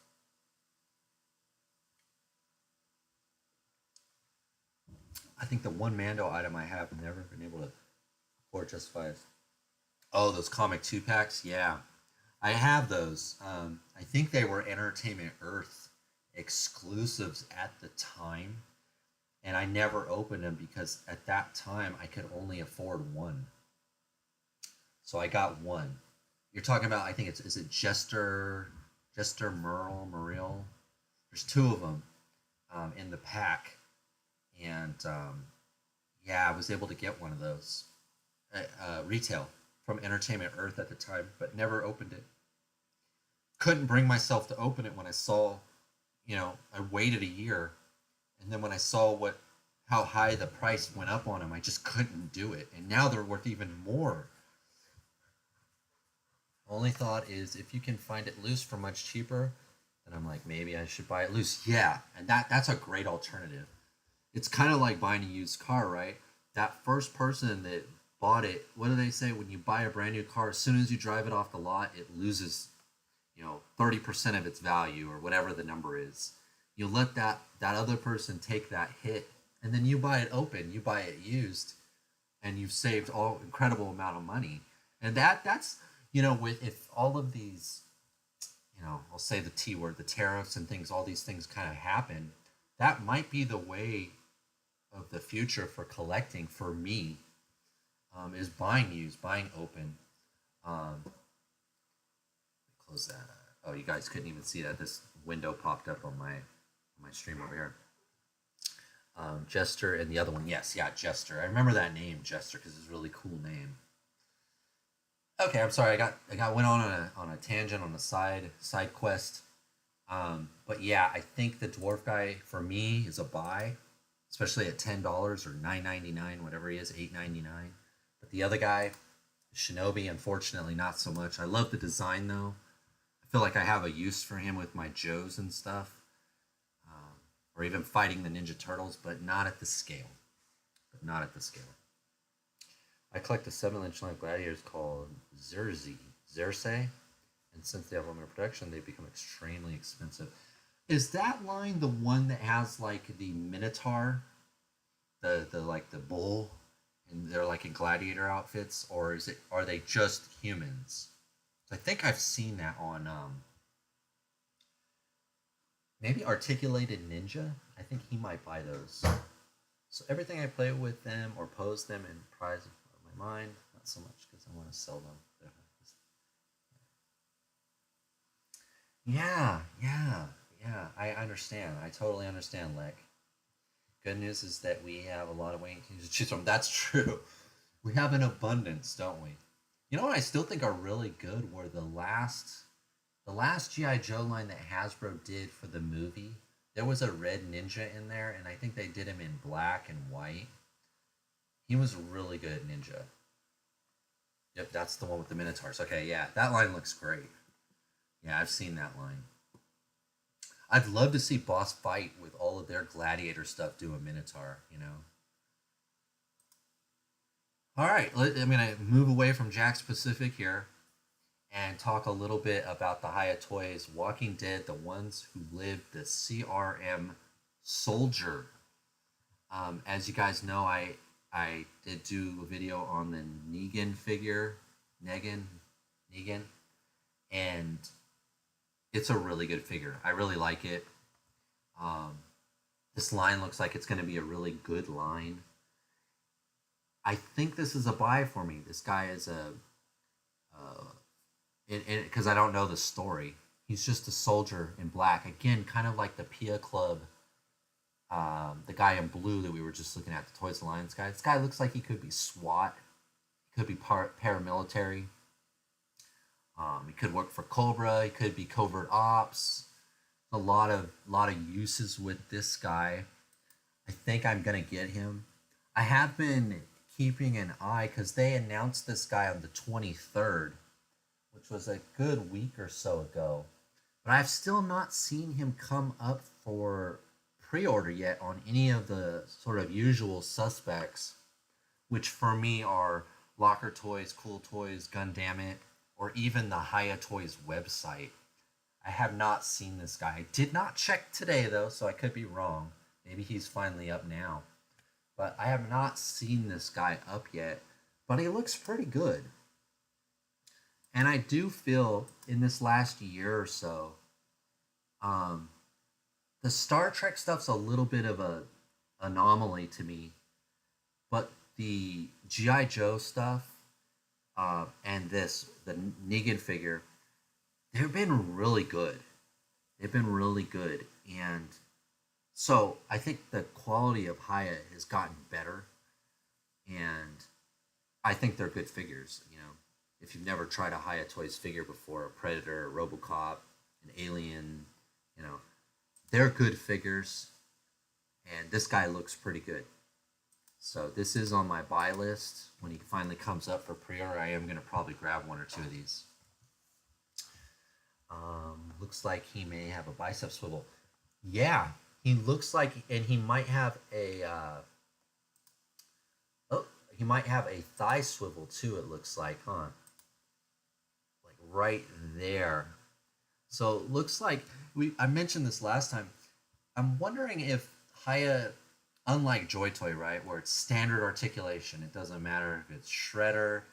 I think the one Mando item I have never been able to afford justifies. Oh, those comic 2-packs? Yeah. I have those. I think they were Entertainment Earth exclusives at the time. And I never opened them because at that time I could only afford one. So I got one. You're talking about, I think is it Jester Muriel? There's two of them in the pack. And yeah, I was able to get one of those retail from Entertainment Earth at the time, but never opened it. Couldn't bring myself to open it when I saw, I waited a year, and then when I saw how high the price went up on them, I just couldn't do it. And now they're worth even more. Only thought is if you can find it loose for much cheaper, then I'm like, maybe I should buy it loose. Yeah, and that's a great alternative. It's kind of like buying a used car, right? That first person that bought it, what do they say? When you buy a brand new car, as soon as you drive it off the lot, it loses, 30% of its value or whatever the number is. You let that other person take that hit, and then you buy it open, you buy it used, and you've saved all incredible amount of money. And that's, with if all of these, I'll say the T word, the tariffs and things, all these things kind of happen, that might be the way of the future for collecting for me, is buying used, buying open. Close that. Oh, you guys couldn't even see that. This window popped up on my stream over here. Jester and the other one, yes, yeah, Jester. I remember that name, Jester, because it's a really cool name. Okay, I'm sorry. I went on a tangent on a side quest. But yeah, I think the dwarf guy for me is a buy, especially at $10 or $9.99, whatever he is, $8.99. But the other guy, Shinobi, unfortunately, not so much. I love the design though. I feel like I have a use for him with my Joes and stuff, or even fighting the Ninja Turtles, but not at the scale. I collect a 7-inch line gladiators called Zerse, and since they have limited production, they become extremely expensive. Is that line the one that has like the Minotaur, the bull, and they're like in gladiator outfits, or are they just humans? I think I've seen that on maybe Articulated Ninja. I think he might buy those. So everything I play with them or pose them in prize of my mind, not so much because I want to sell them. Yeah. I understand. I totally understand, Lek. Good news is that we have a lot of Wayne Kings to choose from. That's true. We have an abundance, don't we? You know what I still think are really good were the last G.I. Joe line that Hasbro did for the movie. There was a red ninja in there, and I think they did him in black and white. He was really good ninja. Yep, that's the one with the Minotaurs. Okay, yeah, that line looks great. Yeah, I've seen that line. I'd love to see Boss Fight with all of their gladiator stuff do a Minotaur, All right, I'm going to move away from Jakks Pacific here and talk a little bit about the Hiya Toys Walking Dead, the ones who lived, the CRM Soldier. As you guys know, I did do a video on the Negan figure, Negan, and it's a really good figure. I really like it. Um, this line looks like it's going to be a really good line. I think this is a buy for me. This guy is because I don't know the story. He's just a soldier in black. Again, kind of like the Pia Club, the guy in blue that we were just looking at, the Toys Alliance guy. This guy looks like he could be SWAT. He could be paramilitary. He could work for Cobra. He could be covert ops. A lot of uses with this guy. I think I'm gonna get him. I have been keeping an eye because they announced this guy on the 23rd, which was a good week or so ago. But I've still not seen him come up for pre-order yet on any of the sort of usual suspects, which for me are Locker Toys, Cool Toys, Gundamit, or even the Hiya Toys website. I have not seen this guy. I did not check today though, so I could be wrong. Maybe he's finally up now. But I have not seen this guy up yet, but he looks pretty good. And I do feel in this last year or so, the Star Trek stuff's a little bit of a anomaly to me, but the G.I. Joe stuff and the Negan figure, they've been really good. They've been really good, and so I think the quality of Hiya has gotten better, and I think they're good figures. You know, if you've never tried a Hiya Toys figure before, a Predator, a RoboCop, an Alien, you know, they're good figures, and this guy looks pretty good. So this is on my buy list. When he finally comes up for pre-order, I am going to probably grab one or two of these. Looks like he may have a bicep swivel. Yeah, he looks like, and he might have a he might have a thigh swivel too. It looks like, huh? Like right there. So it looks like I mentioned this last time. I'm wondering if Hiya, unlike Joy Toy, right, where it's standard articulation, it doesn't matter if it's Shredder,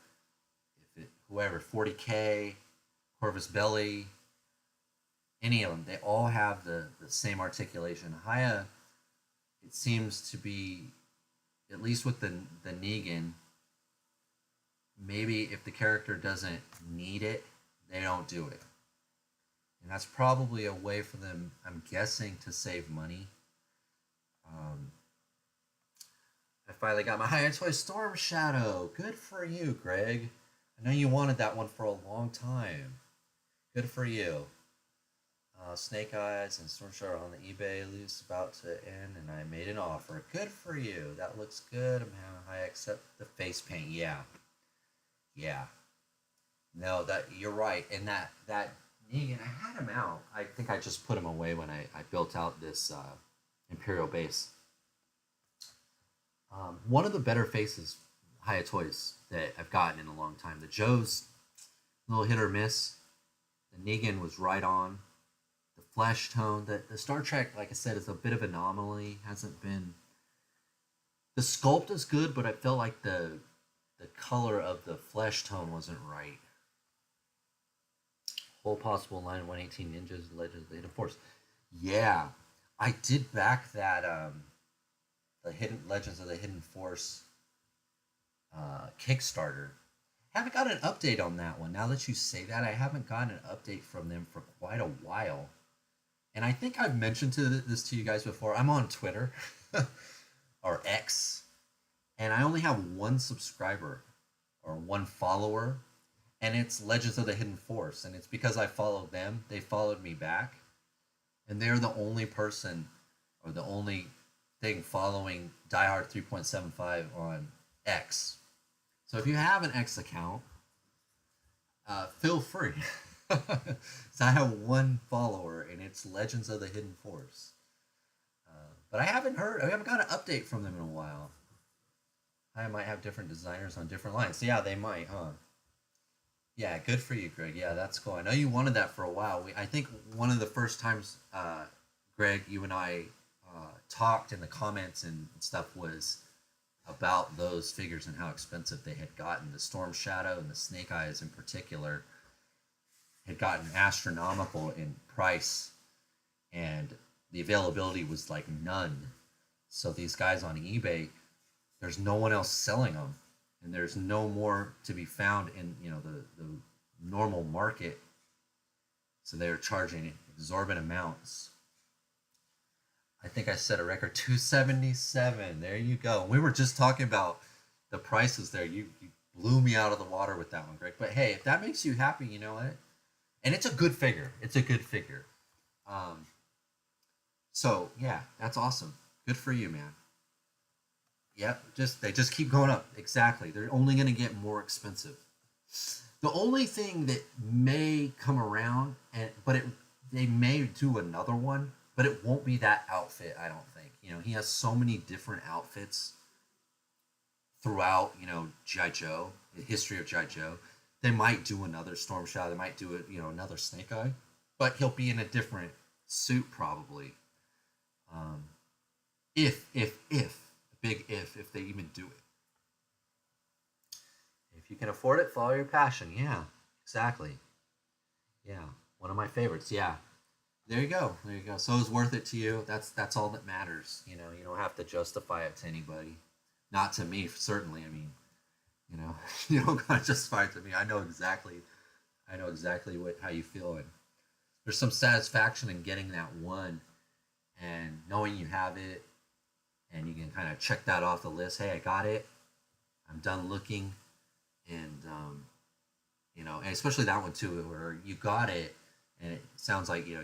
whoever, 40K, Corvus Belli, any of them, they all have the same articulation. Hiya, it seems to be, at least with the Negan, maybe if the character doesn't need it, they don't do it. And that's probably a way for them, I'm guessing, to save money. I finally got my Hiya Toy Storm Shadow. Good for you, Greg. I know you wanted that one for a long time. Good for you. Snake Eyes and Storm Shadow on the eBay lease about to end, and I made an offer. Good for you. That looks good. I'm having high, except the face paint. Yeah. No, that you're right. And that Negan, I had him out. I think I just put him away when I built out this Imperial base. One of the better faces, Hiya Toys, that I've gotten in a long time. The Joe's a little hit or miss. The Negan was right on. The flesh tone, the Star Trek, like I said, is a bit of an anomaly. Hasn't been. The sculpt is good, but I felt like the color of the flesh tone wasn't right. Whole possible line 118 Ninjas, Legends of the Hidden Force. Yeah, I did back that the Hidden Legends of the Hidden Force Kickstarter. Haven't got an update on that one. Now that you say that, I haven't gotten an update from them for quite a while. And I think I've mentioned this to you guys before. I'm on Twitter, or X, and I only have one subscriber, or one follower, and it's Legends of the Hidden Force. And it's because I followed them. They followed me back. And they're the only person, or the only thing following Die Hard 3.75 on X. So if you have an X account, feel free. So I have one follower, and it's Legends of the Hidden Force. But I haven't got an update from them in a while. I might have different designers on different lines. So yeah, they might, huh? Yeah, good for you, Greg. Yeah, that's cool. I know you wanted that for a while. I think one of the first times, Greg, you and I talked in the comments and stuff was about those figures and how expensive they had gotten. The Storm Shadow and the Snake Eyes in particular. had gotten astronomical in price, and the availability was like none. So these guys on eBay, there's no one else selling them, and there's no more to be found in the normal market. So they're charging exorbitant amounts. I think I set a record 277. There you go. We were just talking about the prices there. You blew me out of the water with that one, Greg. But hey, if that makes you happy, you know what? And it's a good figure. It's a good figure. So yeah, that's awesome. Good for you, man. Yep, they just keep going up. Exactly. They're only going to get more expensive. The only thing that may come around, they may do another one, but it won't be that outfit. I don't think. He has so many different outfits throughout. GI Joe, the history of GI Joe. They might do another Storm Shadow. They might do it. Another Snake Eye, but he'll be in a different suit probably. If big if they even do it. If you can afford it, follow your passion. Yeah, exactly. Yeah, one of my favorites. Yeah, there you go. There you go. So it's worth it to you. That's all that matters. You don't have to justify it to anybody. Not to me, certainly. I mean, you don't gotta justify it to me. I know exactly how you feel, and there's some satisfaction in getting that one, and knowing you have it, and you can kind of check that off the list. Hey, I got it. I'm done looking, and and especially that one too, where you got it, and it sounds like it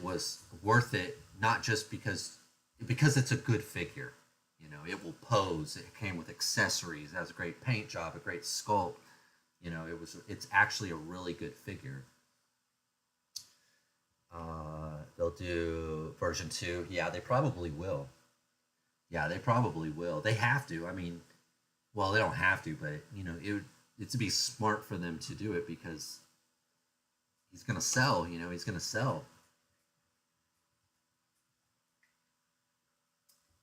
was worth it, not just because it's a good figure. It will pose. It came with accessories. It has a great paint job, a great sculpt. It's actually a really good figure. They'll do version 2. Yeah, they probably will. Yeah, they probably will. They have to. I mean, well, they don't have to, but it'd be smart for them to do it because he's gonna sell. He's gonna sell.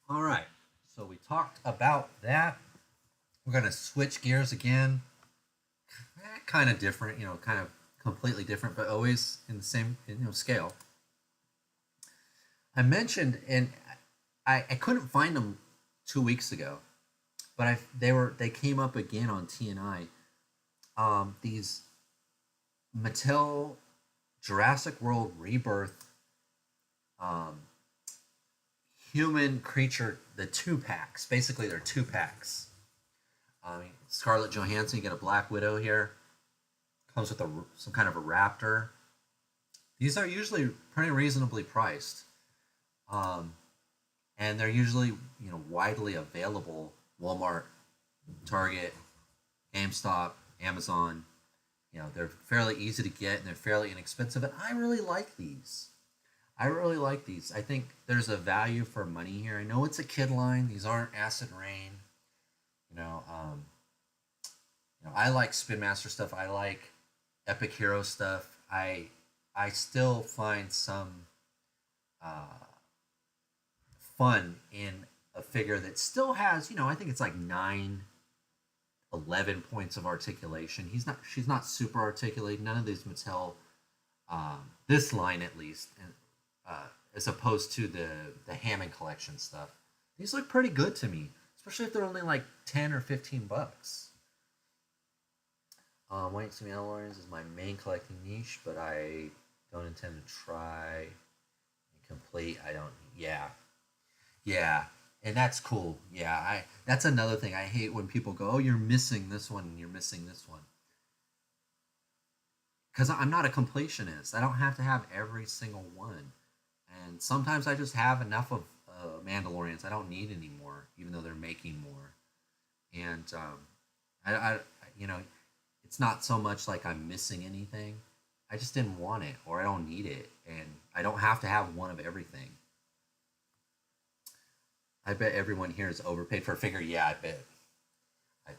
All right. So we talked about that. We're gonna switch gears again. Kind of different, kind of completely different, but always in the same scale. I mentioned, and I couldn't find them 2 weeks ago, but they came up again on TNI. These Mattel Jurassic World Rebirth human creature, the 2-packs. Basically, they're 2-packs. Scarlett Johansson, you get a Black Widow here. Comes with some kind of a raptor. These are usually pretty reasonably priced, and they're usually widely available. Walmart, Target, GameStop, Amazon. They're fairly easy to get and they're fairly inexpensive. And I really like these. I think there's a value for money here. I know it's a kid line. These aren't Acid Rain. I like Spin Master stuff. I like Epic Hero stuff. I still find some fun in a figure that still has, I think it's like 9, 11 points of articulation. She's not super articulated. None of these Mattel, this line at least, as opposed to the Hammond collection stuff. These look pretty good to me, especially if they're only like 10 or 15 bucks. White Mandalorians is my main collecting niche, but I don't intend to try and complete. Yeah, and that's cool. Yeah, that's another thing. I hate when people go, "Oh, you're missing this one and you're missing this one," because I'm not a completionist. I don't have to have every single one, and sometimes I just have enough of Mandalorians. I don't need any more, even though they're making more. And I it's not so much like I'm missing anything. I just didn't want it, or I don't need it, and I don't have to have one of everything. I bet everyone here is overpaid for a figure. Yeah, I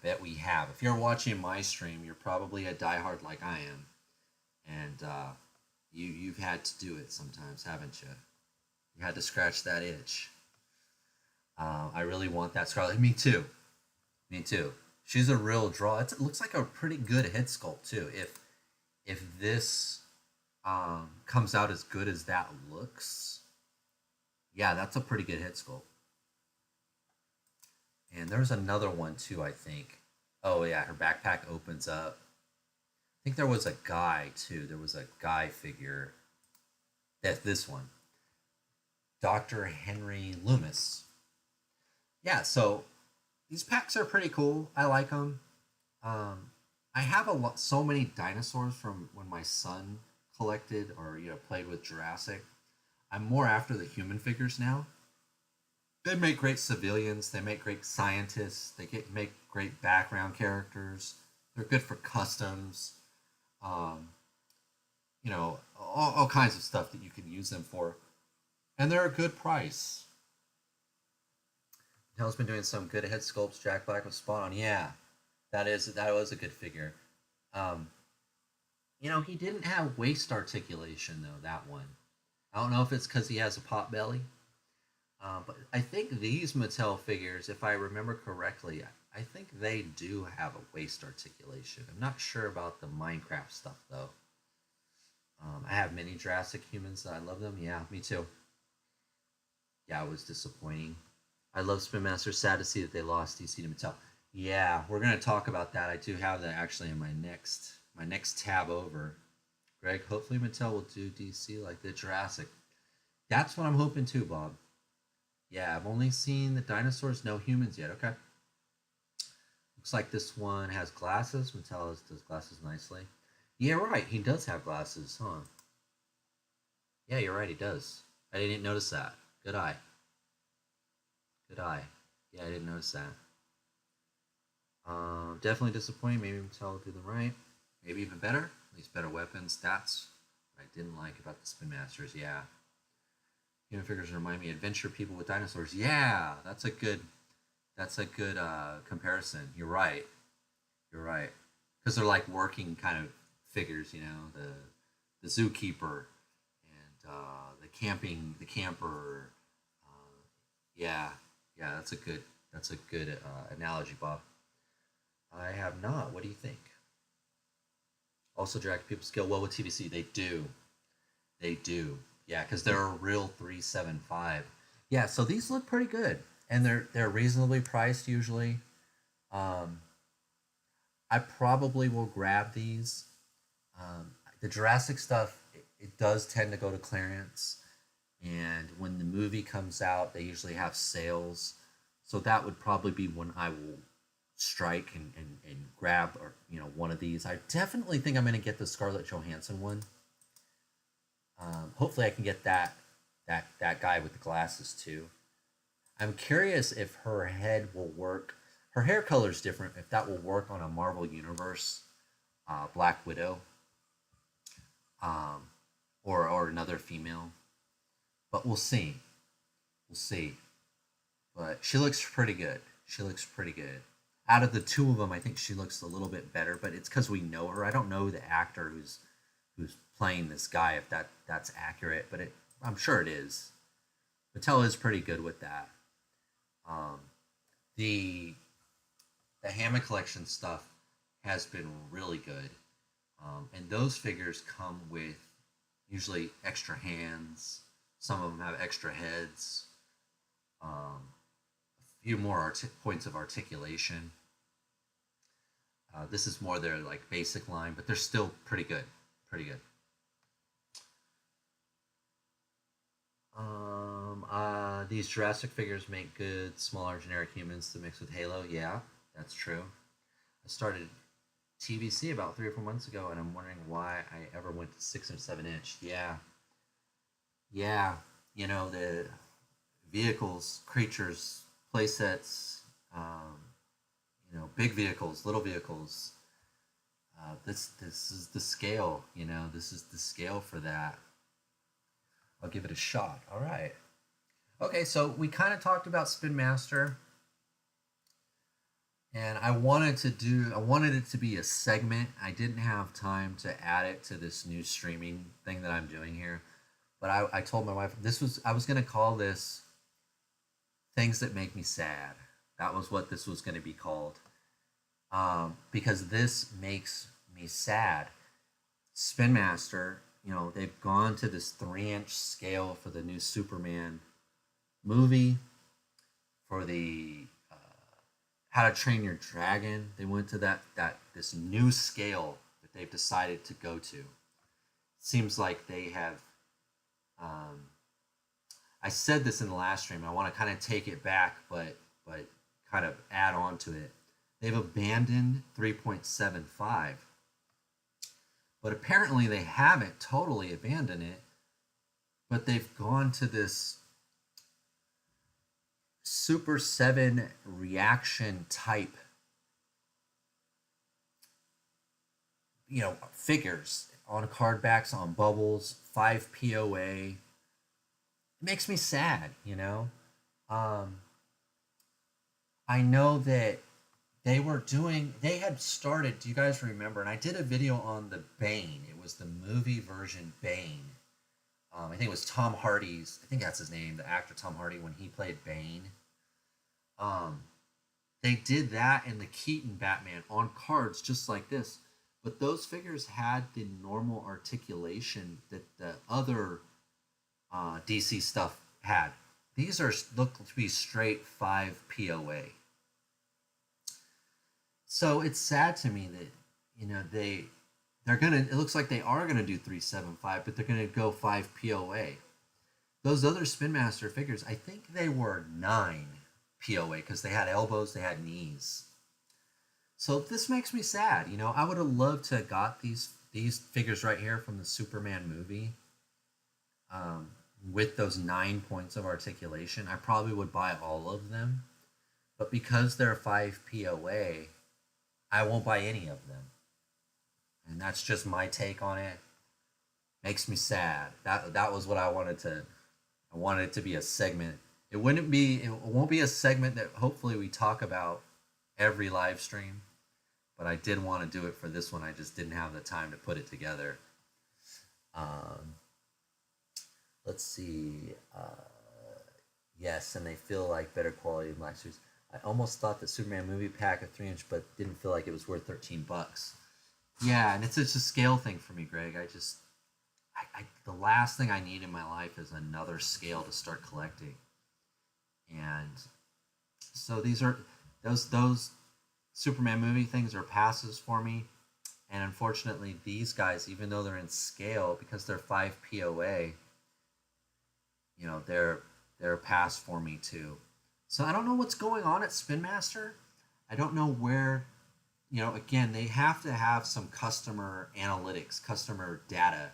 bet we have. If you're watching my stream, you're probably a diehard like I am, and you've had to do it sometimes, haven't you? You had to scratch that itch. I really want that Scarlet. Me too. Me too. She's a real draw. It looks like a pretty good head sculpt too. if this comes out as good as that looks, yeah, that's a pretty good head sculpt. And there's another one too, I think. Oh yeah, her backpack opens up. I think there was a guy too. There was a guy figure. That's this one. Dr. Henry Loomis. Yeah, so these packs are pretty cool. I like them. I have so many dinosaurs from when my son collected or played with Jurassic. I'm more after the human figures now. They make great civilians. They make great scientists. Make great background characters. They're good for customs. Um, all kinds of stuff that you can use them for, and they're a good price. Hell's been doing some good head sculpts. Jack Black was spot on. Yeah, that was a good figure. Um, he didn't have waist articulation though. That one, I don't know if it's because he has a pot belly. But I think these Mattel figures, if I remember correctly, I think they do have a waist articulation. I'm not sure about the Minecraft stuff though. I have many Jurassic humans. I love them. Yeah, me too. Yeah, it was disappointing. I love Spin Master. Sad to see that they lost DC to Mattel. Yeah, we're gonna talk about that. I do have that actually in my next tab over. Greg, hopefully Mattel will do DC like the Jurassic. That's what I'm hoping too, Bob. Yeah, I've only seen the dinosaurs, no humans yet. Okay. Looks like this one has glasses. Mattel does glasses nicely. Yeah, right. He does have glasses, huh? Yeah, you're right. He does. I didn't notice that. Good eye. Good eye. Yeah, I didn't notice that. Definitely disappointing. Maybe Mattel will do them right. Maybe even better. At least better weapons. That's what I didn't like about the Spin Masters. Yeah. Human figures remind me of adventure people with dinosaurs. Yeah, that's a good comparison. You're right. You're right. Because they're like working kind of figures, the zookeeper and the camper. Yeah, yeah, that's a good analogy, Bob. I have not. What do you think? Also, direct people scale well with TVC. They do. They do. Yeah, because they're a real 375. Yeah, so these look pretty good, and they're reasonably priced usually. Um, I probably will grab these. The Jurassic stuff it does tend to go to clearance, and when the movie comes out, they usually have sales. So that would probably be when I will strike and grab or one of these. I definitely think I'm going to get the Scarlett Johansson one. Hopefully, I can get that guy with the glasses too. I'm curious if her head will work. Her hair color is different. If that will work on a Marvel Universe Black Widow, um, or another female, but we'll see. We'll see. But she looks pretty good. She looks pretty good. Out of the two of them, I think she looks a little bit better. But it's because we know her. I don't know the actor who's playing this guy if that's accurate, but I'm sure it is. Mattel is pretty good with that. Um, the Hammond collection stuff has been really good, and those figures come with usually extra hands. Some of them have extra heads. A few more points of articulation. This is more their like basic line, but they're still pretty good. Pretty good. These Jurassic figures make good, smaller, generic humans to mix with Halo. Yeah, that's true. I started TVC about 3 or 4 months ago, and I'm wondering why I ever went to 6 or 7 inch. Yeah, yeah. The vehicles, creatures, playsets. Big vehicles, little vehicles. This is the scale. This is the scale for that. I'll give it a shot. All right. Okay, so we kind of talked about Spin Master, and I wanted it to be a segment. I didn't have time to add it to this new streaming thing that I'm doing here, but I told my wife I was gonna call this "Things That Make Me Sad." That was what this was gonna be called, because this makes me sad. Spin Master, they've gone to this 3-inch scale for the new Superman movie, for the How to Train Your Dragon. They went to this new scale that they've decided to go to. Seems like they have. I said this in the last stream. I want to kind of take it back, but kind of add on to it. They've abandoned 3.75, but apparently they haven't totally abandoned it. But they've gone to this Super 7 reaction type, figures on card backs, on bubbles, 5 POA. It makes me sad, I know that they had started, do you guys remember? And I did a video on the Bane. It was the movie version Bane. I think it was Tom Hardy's, I think that's his name, the actor Tom Hardy, when he played Bane. They did that in the Keaton Batman on cards just like this. But those figures had the normal articulation that the other DC stuff had. These look to be straight 5 POA. So it's sad to me that they're gonna. It looks like they are gonna do 375, but they're gonna go 5 POA. Those other Spin Master figures, I think they were 9 POA because they had elbows, they had knees. So this makes me sad. I would have loved to have got these figures right here from the Superman movie. With those 9 points of articulation, I probably would buy all of them. But because they're 5 POA, I won't buy any of them. And that's just my take on it. Makes me sad. That was what I wanted it to be a segment. It won't be a segment that hopefully we talk about every live stream. But I did want to do it for this one. I just didn't have the time to put it together. Let's see. Yes, and they feel like better quality Black Suits. I almost thought the Superman movie pack of 3-inch, but didn't feel like it was worth $13. Yeah, and it's just a scale thing for me, Greg. The last thing I need in my life is another scale to start collecting. And so these are those Superman movie things are passes for me. And unfortunately, these guys, even though they're in scale, because they're 5 POA, they're a pass for me too. So I don't know what's going on at Spin Master. I don't know where, again, they have to have some customer analytics, customer data.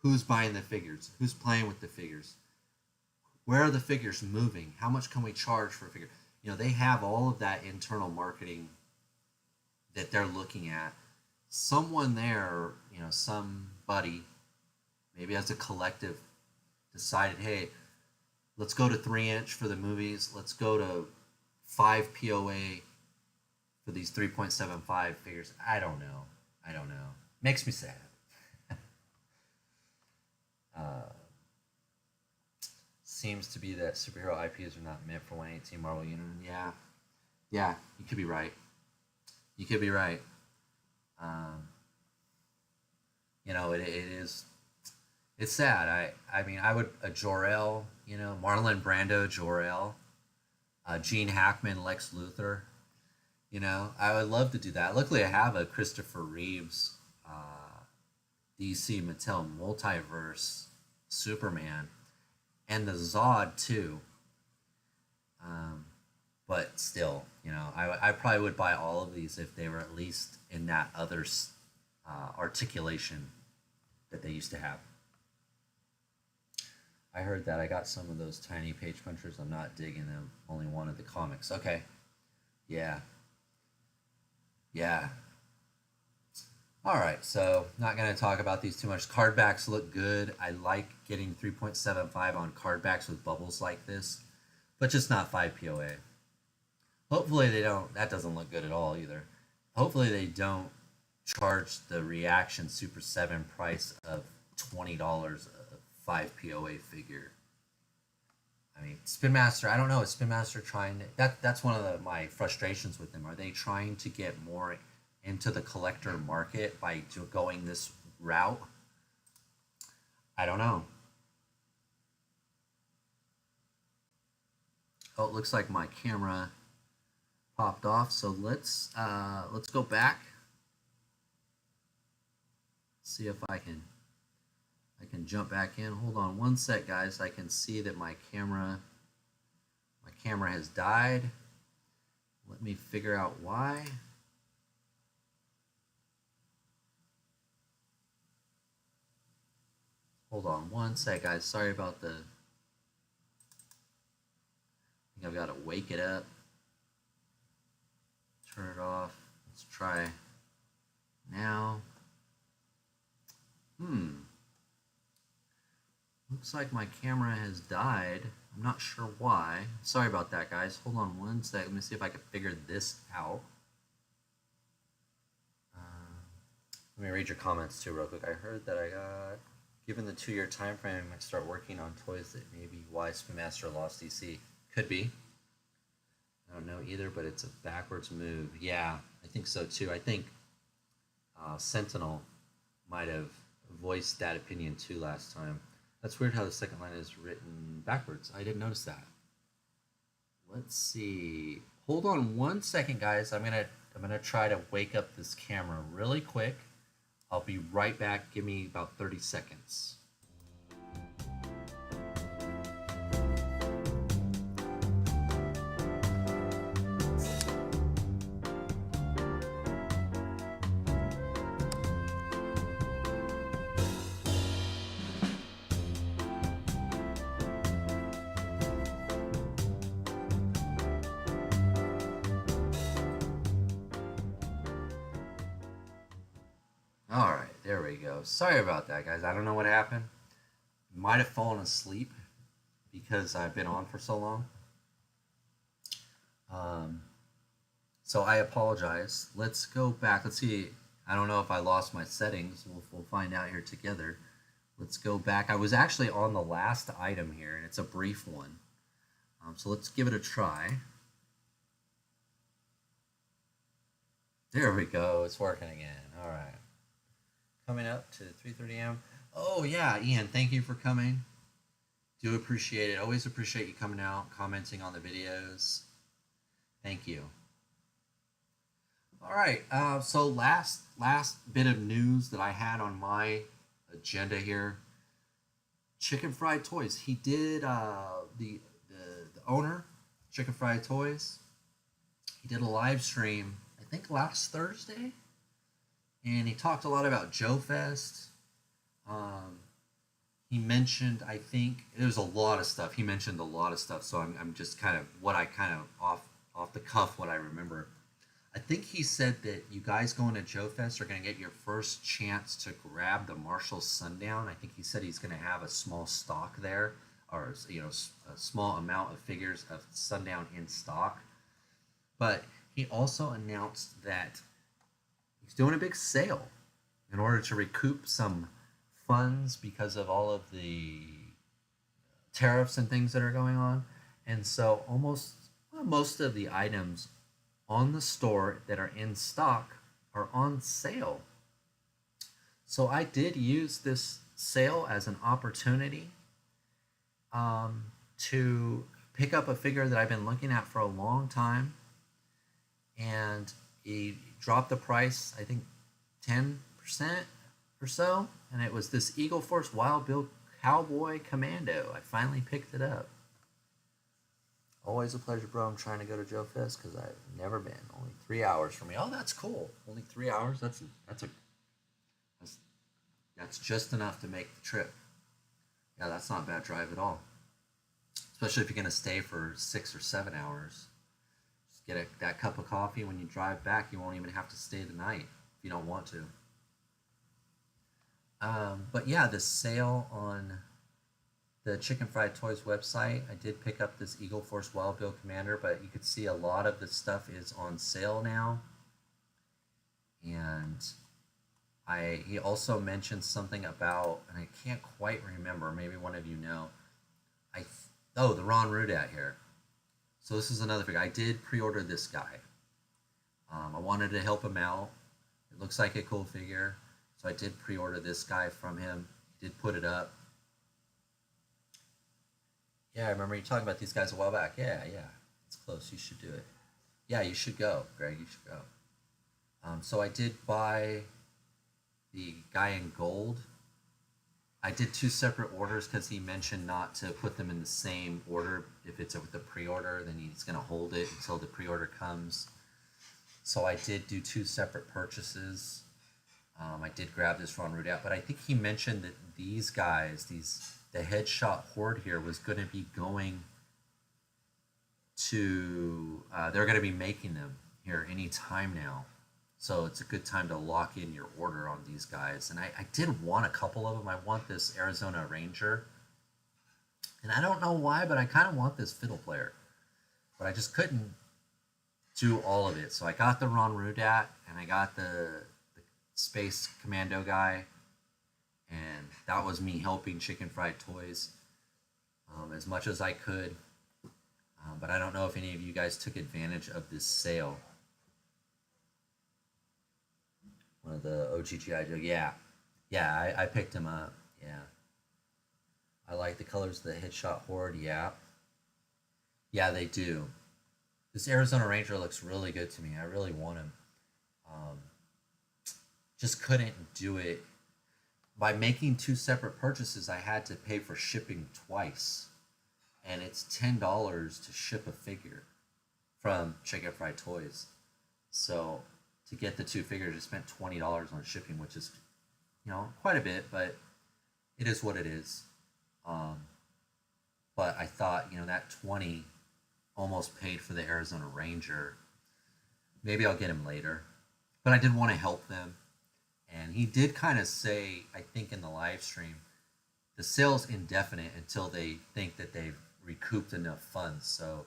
Who's buying the figures? Who's playing with the figures? Where are the figures moving? How much can we charge for a figure? They have all of that internal marketing that they're looking at. Someone there, somebody, maybe as a collective, decided, hey, let's go to 3-inch for the movies. Let's go to 5 POA for these 3.75 figures. I don't know. Makes me sad. Seems to be that superhero IPs are not meant for 118 Marvel Universe. Yeah, you could be right. It is. It's sad. I mean, I would a Jor-El, Marlon Brando, Jor-El, Gene Hackman, Lex Luthor. I would love to do that. Luckily, I have a Christopher Reeves, DC Mattel Multiverse Superman, and the Zod too. But still, I probably would buy all of these if they were at least in that other articulation that they used to have. I heard that. I got some of those tiny page punchers. I'm not digging them. Only one of the comics. Okay. Yeah. All right. So not going to talk about these too much. Card backs look good. I like getting 3.75 on card backs with bubbles like this, but just not 5 POA. Hopefully they don't. That doesn't look good at all either. Hopefully they don't charge the Reaction Super 7 price of $20 a 5 POA figure. I mean, Spin Master, I don't know. Is Spin Master trying to... That's one of my frustrations with them. Are they trying to get more into the collector market by going this route? I don't know. Oh, it looks like my camera popped off. So let's go back. See if I can jump back in. Hold on one sec, guys. I can see that my camera has died. Let me figure out why. Hold on one sec, guys. Sorry about the... I think I've got to wake it up. Turn it off. Let's try now. Looks like my camera has died. I'm not sure why. Sorry about that, guys. Hold on one sec. Let me see if I can figure this out. Let me read your comments too real quick. I heard that I got... Given the 2-year time frame, I might start working on toys that may be why Spin Master lost DC. Could be. I don't know either, but it's a backwards move. Yeah, I think so too. I think Sentinel might have voiced that opinion too last time. That's weird how the second line is written backwards. I didn't notice that. Let's see. Hold on one second, guys. I'm gonna try to wake up this camera really quick. I'll be right back. Give me about 30 seconds. All right, there we go. Sorry about that, guys. I don't know what happened. Might have fallen asleep because I've been on for so long. So I apologize. Let's go back. Let's see. I don't know if I lost my settings. We'll find out here together. Let's go back. I was actually on the last item here, and it's a brief one. So let's give it a try. There we go. It's working again. All right. Coming up to 3:30 a.m. Oh yeah, Ian, thank you for coming. Do appreciate it. Always appreciate you coming out, commenting on the videos. Thank you. All right. So last bit of news that I had on my agenda here. Chicken Fried Toys. He did the owner, Chicken Fried Toys. He did a live stream, I think last Thursday. And he talked a lot about Joe Fest. He mentioned, I think, there was a lot of stuff. He mentioned a lot of stuff, so I'm just kind of off the cuff what I remember. I think he said that you guys going to Joe Fest are going to get your first chance to grab the Marshall Sundown. I think he said he's going to have a small stock there, or a small amount of figures of Sundown in stock. But he also announced that he's doing a big sale in order to recoup some funds because of all of the tariffs and things that are going on. And so most of the items on the store that are in stock are on sale. So I did use this sale as an opportunity to pick up a figure that I've been looking at for a long time. And he dropped the price, I think 10% or so, and it was this Eagle Force Wild Bill Cowboy Commando. I finally picked it up. Always a pleasure, bro. I'm trying to go to Joe Fest because I've never been. Only 3 hours for me. Oh, that's cool. Only 3 hours. That's just enough to make the trip. Yeah, that's not a bad drive at all. Especially if you're gonna stay for 6 or 7 hours. Just get that cup of coffee. When you drive back, you won't even have to stay the night if you don't want to. But yeah, the sale on the Chicken Fried Toys website, I did pick up this Eagle Force Wild Bill Commander, but you could see a lot of the stuff is on sale now. And he also mentioned something about, and I can't quite remember, maybe one of you know, the Ron Rudat here. So this is another figure. I did pre-order this guy. I wanted to help him out. It looks like a cool figure. So I did pre-order this guy from him. He did put it up. Yeah, I remember you talking about these guys a while back. Yeah, yeah. It's close. You should do it. Yeah, you should go, Greg. You should go. So I did buy the guy in gold. I did two separate orders because he mentioned not to put them in the same order. If it's with the pre-order, then he's going to hold it until the pre-order comes. So I did do two separate purchases. I did grab this Ron Rudat, but I think he mentioned that these guys, the Headshot Horde here, was going to be going to. They're going to be making them here any time now. So it's a good time to lock in your order on these guys. And I did want a couple of them. I want this Arizona Ranger. And I don't know why, but I kind of want this fiddle player. But I just couldn't do all of it. So I got the Ron Rudat, and I got the Space Commando guy. And that was me helping Chicken Fried Toys as much as I could. But I don't know if any of you guys took advantage of this sale. One of the OGGI Joe. Yeah, I picked him up. Yeah. I like the colors of the Headshot Horde. Yeah. Yeah, they do. This Arizona Ranger looks really good to me. I really want him. Just couldn't do it. By making two separate purchases, I had to pay for shipping twice. And it's $10 to ship a figure from Chicken Fried Toys. So to get the two figures, I spent $20 on shipping, which is, quite a bit, but it is what it is. But I thought, that 20 almost paid for the Arizona Ranger. Maybe I'll get him later. But I did want to help them. And he did kind of say, I think in the live stream, the sale's indefinite until they think that they've recouped enough funds. So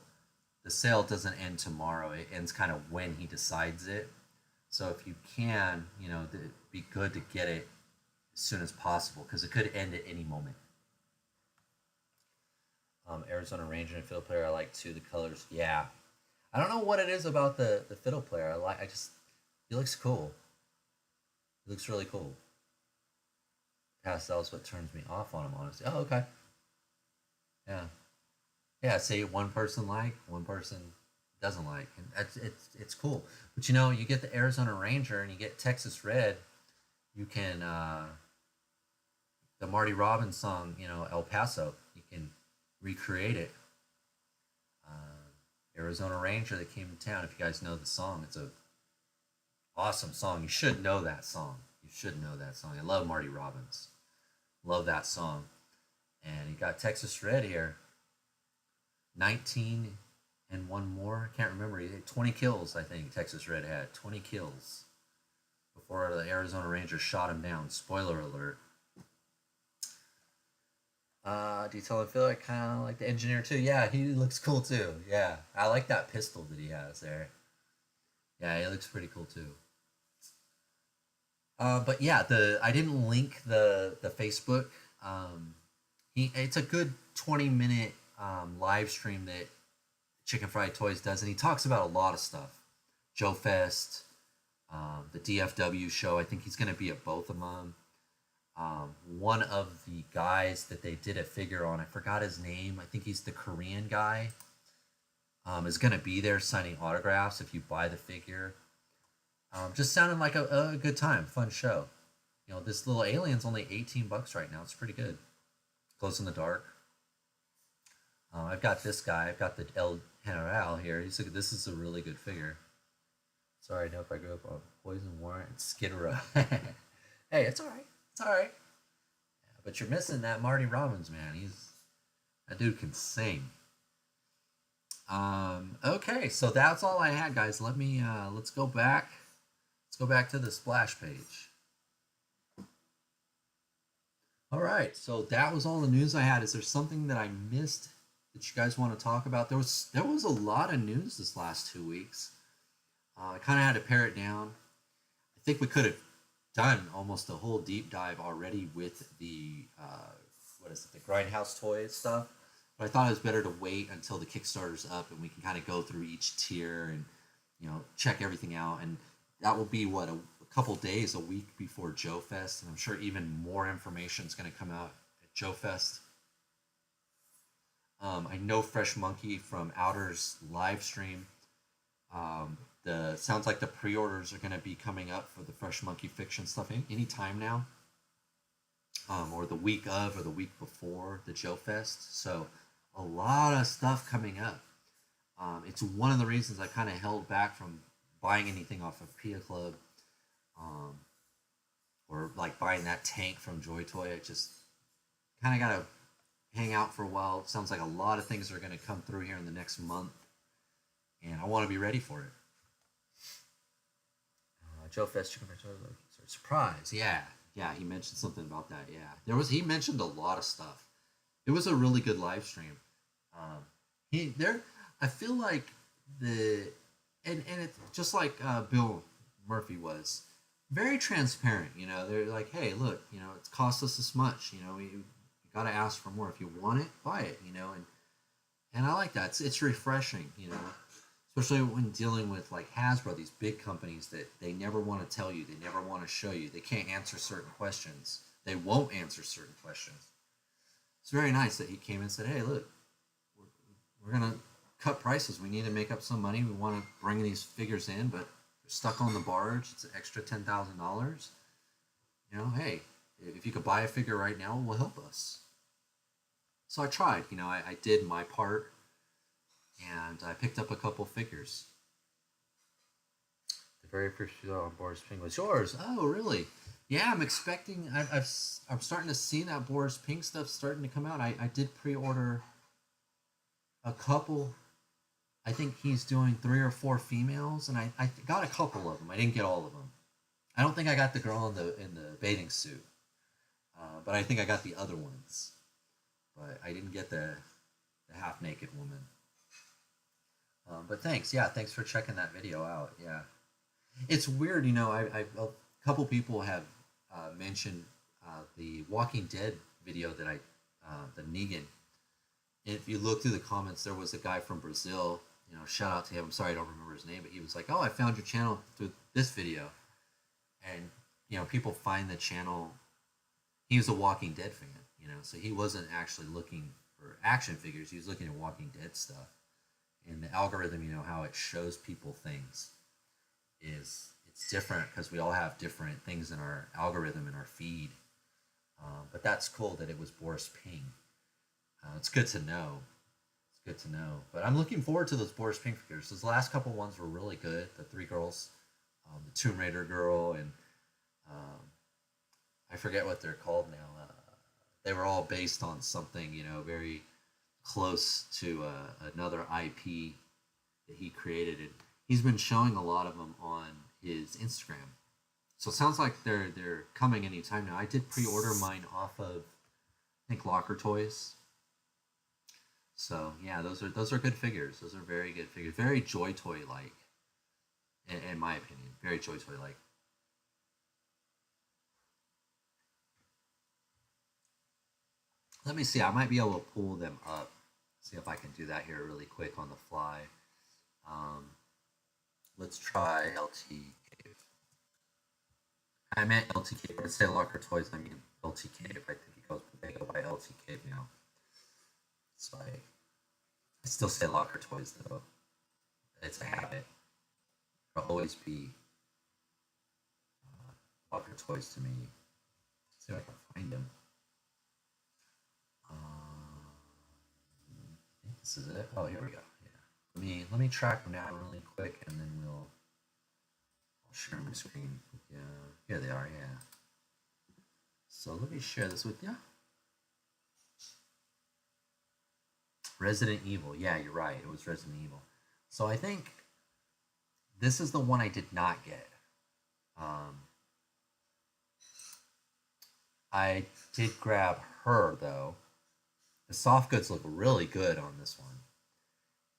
the sale doesn't end tomorrow. It ends kind of when he decides it. So if you can, it'd be good to get it as soon as possible because it could end at any moment. Arizona Ranger and fiddle player, I like too. The colors, yeah. I don't know what it is about the fiddle player. He looks cool. He looks really cool. Pastel's what turns me off on him, honestly. Oh, okay. Yeah. Yeah, say one person one person doesn't like. And it's cool. But you get the Arizona Ranger and you get Texas Red, you can the Marty Robbins song, El Paso, you can recreate it. Arizona Ranger that came to town, if you guys know the song, it's a awesome song. You should know that song. I love Marty Robbins. Love that song. And you got Texas Red here. 19 and one more. Can't remember. He had 20 kills, I think Texas Red had. 20 kills before the Arizona Ranger shot him down. Spoiler alert. Do you tell him Phil I kind of like the engineer too? Yeah, he looks cool too. Yeah, I like that pistol that he has there. Yeah, he looks pretty cool too. But yeah, I didn't link the Facebook. It's a good 20-minute live stream that Chicken Fried Toys does, and he talks about a lot of stuff. Joe Fest, the DFW show. I think he's going to be at both of them. One of the guys that they did a figure on, I forgot his name. I think he's the Korean guy. Is going to be there signing autographs if you buy the figure. Just sounded like a good time, fun show. This little alien's only $18 right now. It's pretty good. Glows in the dark. I've got this guy. I've got the El General here. This is a really good figure. Sorry, I know if I grew up on Poison Warrant and Skid Row. Hey, it's all right. It's all right. Yeah, but you're missing that Marty Robbins, man. That dude can sing. Okay, so that's all I had, guys. Let's go back. Let's go back to the splash page. All right, so that was all the news I had. Is there something that I missed that you guys want to talk about? There was a lot of news this last 2 weeks. I kind of had to pare it down. I think we could have done almost a whole deep dive already with the the Grindhouse Toys stuff. But I thought it was better to wait until the Kickstarter's up and we can kind of go through each tier and check everything out. And that will be a couple days, a week before Joe Fest, and I'm sure even more information is going to come out at Joe Fest. I know Fresh Monkey from Outer's live stream. The sounds like the pre-orders are going to be coming up for the Fresh Monkey Fiction stuff any time now, or the week of, or the week before the Joe Fest. So a lot of stuff coming up. It's one of the reasons I kind of held back from buying anything off of Pia Club, or like buying that tank from Joy Toy. I just kind of got to hang out for a while. It sounds like a lot of things are going to come through here in the next month, and I want to be ready for it. Joe Fest chicken surprise. Yeah, he mentioned something about that. Yeah, he mentioned a lot of stuff. It was a really good live stream. I feel like and it's just like Bill Murphy was very transparent. You know, they're like, hey, look, you know, it's cost us this much. You know, you got to ask for more. If you want it, buy it. You know, and I like that. It's refreshing. You know. Especially when dealing with like Hasbro, these big companies that they never want to tell you, they never want to show you, they can't answer certain questions, they won't answer certain questions. It's very nice that he came in and said, hey, look, we're going to cut prices, we need to make up some money, we want to bring these figures in, but they're stuck on the barge, it's an extra $10,000. You know, hey, if you could buy a figure right now, it will help us. So I tried, you know, I did my part. And I picked up a couple figures. The very first show on Boris Pink was yours. Oh, really? Yeah, I'm expecting. I'm starting to see that Boris Pink stuff starting to come out. I did pre-order a couple. I think he's doing 3 or 4 females, and I got a couple of them. I didn't get all of them. I don't think I got the girl in the bathing suit, but I think I got the other ones. But I didn't get the half naked woman. But thanks, thanks for checking that video out. Yeah, it's weird, you know. A couple people have mentioned the Walking Dead video that the Negan. And if you look through the comments, there was a guy from Brazil. You know, shout out to him. I'm sorry I don't remember his name, but he was like, "Oh, I found your channel through this video," and you know, people find the channel. He was a Walking Dead fan, you know, so he wasn't actually looking for action figures. He was looking at Walking Dead stuff. And the algorithm, you know, how it shows people things it's different because we all have different things in our algorithm in our feed. But that's cool that it was Boris Ping. It's good to know. It's good to know. But I'm looking forward to those Boris Ping figures. Those last couple ones were really good. The 3 girls, the Tomb Raider girl, and I forget what they're called now. They were all based on something, you know, very close to another IP that he created, and he's been showing a lot of them on his Instagram. So it sounds like they're coming anytime now. I did pre-order mine off of, I think, Locker Toys. So yeah, those are good figures. Those are very good figures. Very Joy Toy like, in my opinion. Very Joy Toy like. Let me see. I might be able to pull them up. See if I can do that here really quick on the fly. Let's try LT Cave. I meant LT Cave. Let's say Locker Toys. I mean LT Cave. I think they go by LT Cave now. So I still say Locker Toys though. It's a habit. It'll always be Locker Toys to me. Let's see if I can find them. This is it. Oh, here we go. Yeah. Let me track them down really quick, and then I'll share my screen. Yeah, here they are. Yeah. So let me share this with you. Resident Evil. Yeah, you're right. It was Resident Evil. So I think this is the one I did not get. I did grab her though. The soft goods look really good on this one.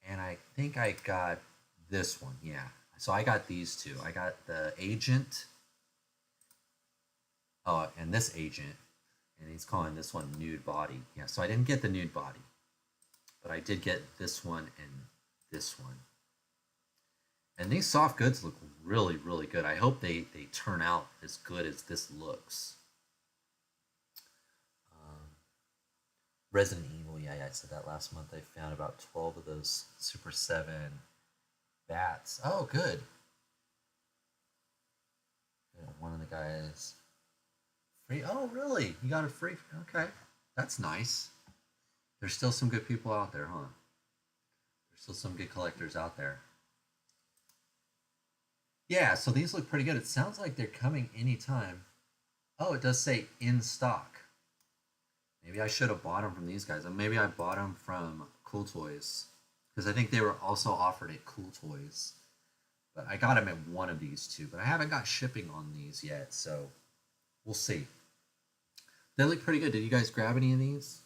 And I think I got this one, yeah. So I got these two. I got the Agent. Oh, and this Agent. And he's calling this one Nude Body. Yeah, so I didn't get the Nude Body. But I did get this one and this one. And these soft goods look really, really good. I hope they turn out as good as this looks. Resident Evil, yeah. Fortnite said that last month they found about 12 of those Super 7 bats. Oh, good. Yeah, one of the guys free. Oh, really? You got it free? Okay, that's nice. There's still some good people out there, huh? There's still some good collectors out there. Yeah, so these look pretty good. It sounds like they're coming anytime. Oh, it does say in stock. Maybe I should have bought them from these guys. Maybe I bought them from Cool Toys. Because I think they were also offered at Cool Toys. But I got them at one of these two. But I haven't got shipping on these yet, so we'll see. They look pretty good. Did you guys grab any of these?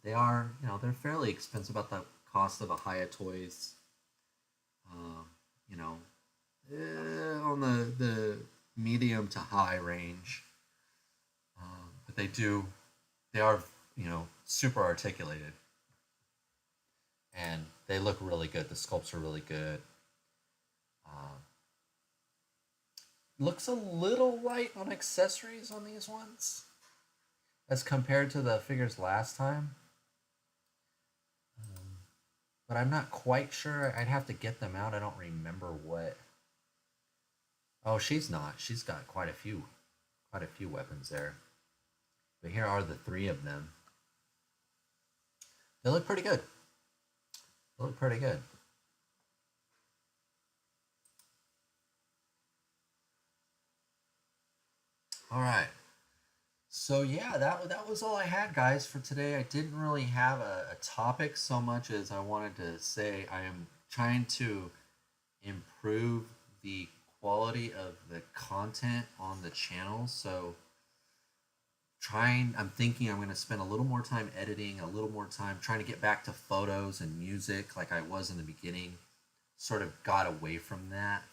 They are, they're fairly expensive, about the cost of a Hiya Toys. You know, on the medium to high range. But they are, super articulated. And they look really good. The sculpts are really good. Looks a little light on accessories on these ones as compared to the figures last time. But I'm not quite sure. I'd have to get them out. I don't remember what. Oh, she's not. She's got quite a few weapons there. But here are the three of them. They look pretty good. They look pretty good. All right. So yeah, that was all I had, guys, for today. I didn't really have a topic so much as I wanted to say I am trying to improve the quality of the content on the channel. So I'm thinking I'm going to spend a little more time editing, a little more time trying to get back to photos and music like I was in the beginning. Sort of got away from that.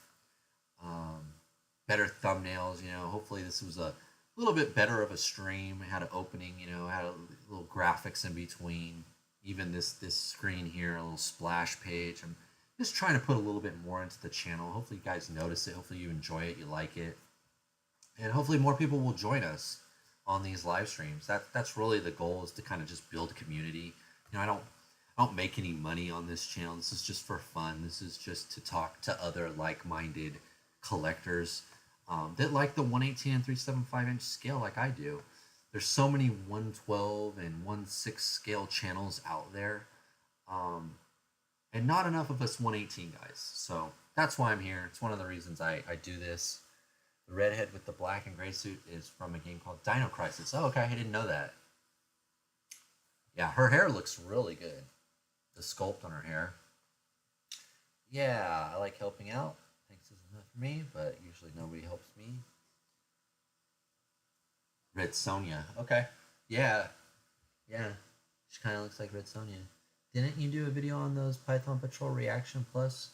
Better thumbnails, hopefully this was a little bit better of a stream. It had an opening, had a little graphics in between. Even this screen here, a little splash page. I'm just trying to put a little bit more into the channel. Hopefully you guys notice it. Hopefully you enjoy it, you like it. And hopefully more people will join us on these live streams. That's really the goal, is to kind of just build a community. I don't make any money on this channel. This is just for fun. This is just to talk to other like-minded collectors that like the 1/18 and 3/7/5 inch scale like I do. There's so many 112 and 1/6 scale channels out there, and not enough of us 1/18 guys. So that's why I'm here. It's one of the reasons I do this. The redhead with the black and gray suit is from a game called Dino Crisis. Oh, okay, I didn't know that. Yeah, her hair looks really good. The sculpt on her hair. Yeah, I like helping out. Thanks isn't enough for me, but usually nobody helps me. Red Sonja. Okay. Yeah. Yeah. She kind of looks like Red Sonja. Didn't you do a video on those Python Patrol Reaction Plus?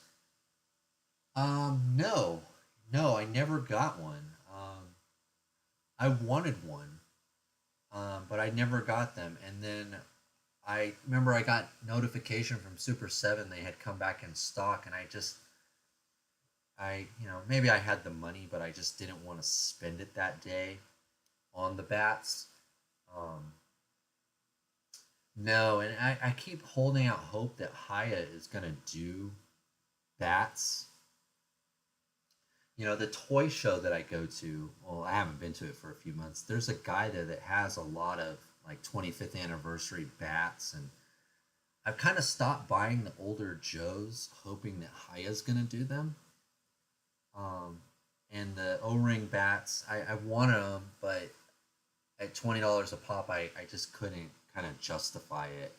No. No, I never got one. I wanted one, but I never got them. And then I remember I got notification from Super 7 they had come back in stock, and maybe I had the money, but I just didn't want to spend it that day on the bats. No, and I keep holding out hope that Hiya is going to do bats. The toy show that I go to, well, I haven't been to it for a few months. There's a guy there that has a lot of like 25th anniversary bats, and I've kind of stopped buying the older Joes, hoping that Hiya's going to do them. And the O-ring bats, I wanted them, but at $20 a pop, I just couldn't kind of justify it.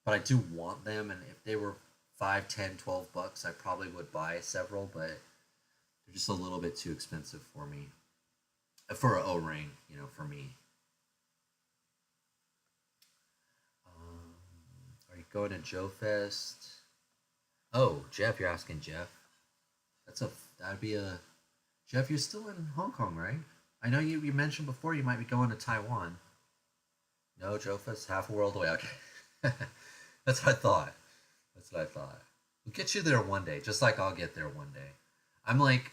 But I do want them, and if they were $5, $10, $12, I probably would buy several, but they're just a little bit too expensive for me. For an O-ring, for me. Are you going to Joe Fest? Oh, Jeff, you're asking Jeff. That'd be a... Jeff, you're still in Hong Kong, right? I know you mentioned before you might be going to Taiwan. No, Joe Fest, half a world away. Okay. That's what I thought. We'll get you there one day, just like I'll get there one day. I'm like,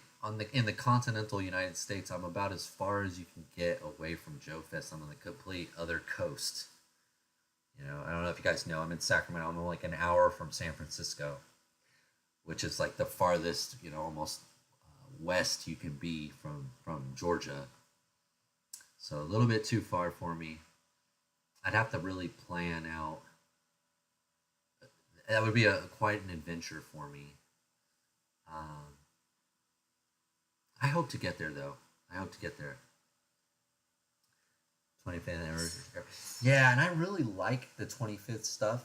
in the continental United States, I'm about as far as you can get away from Joe Fest. I'm on the complete other coast. You know, I don't know if you guys know, I'm in Sacramento. I'm like an hour from San Francisco, which is like the farthest, you know, almost west you can be from Georgia. So a little bit too far for me. I'd have to really plan out. That would be a quite an adventure for me. Um, I hope to get there though. I hope to get there. 25th anniversary. Yeah, and I really like the 25th stuff,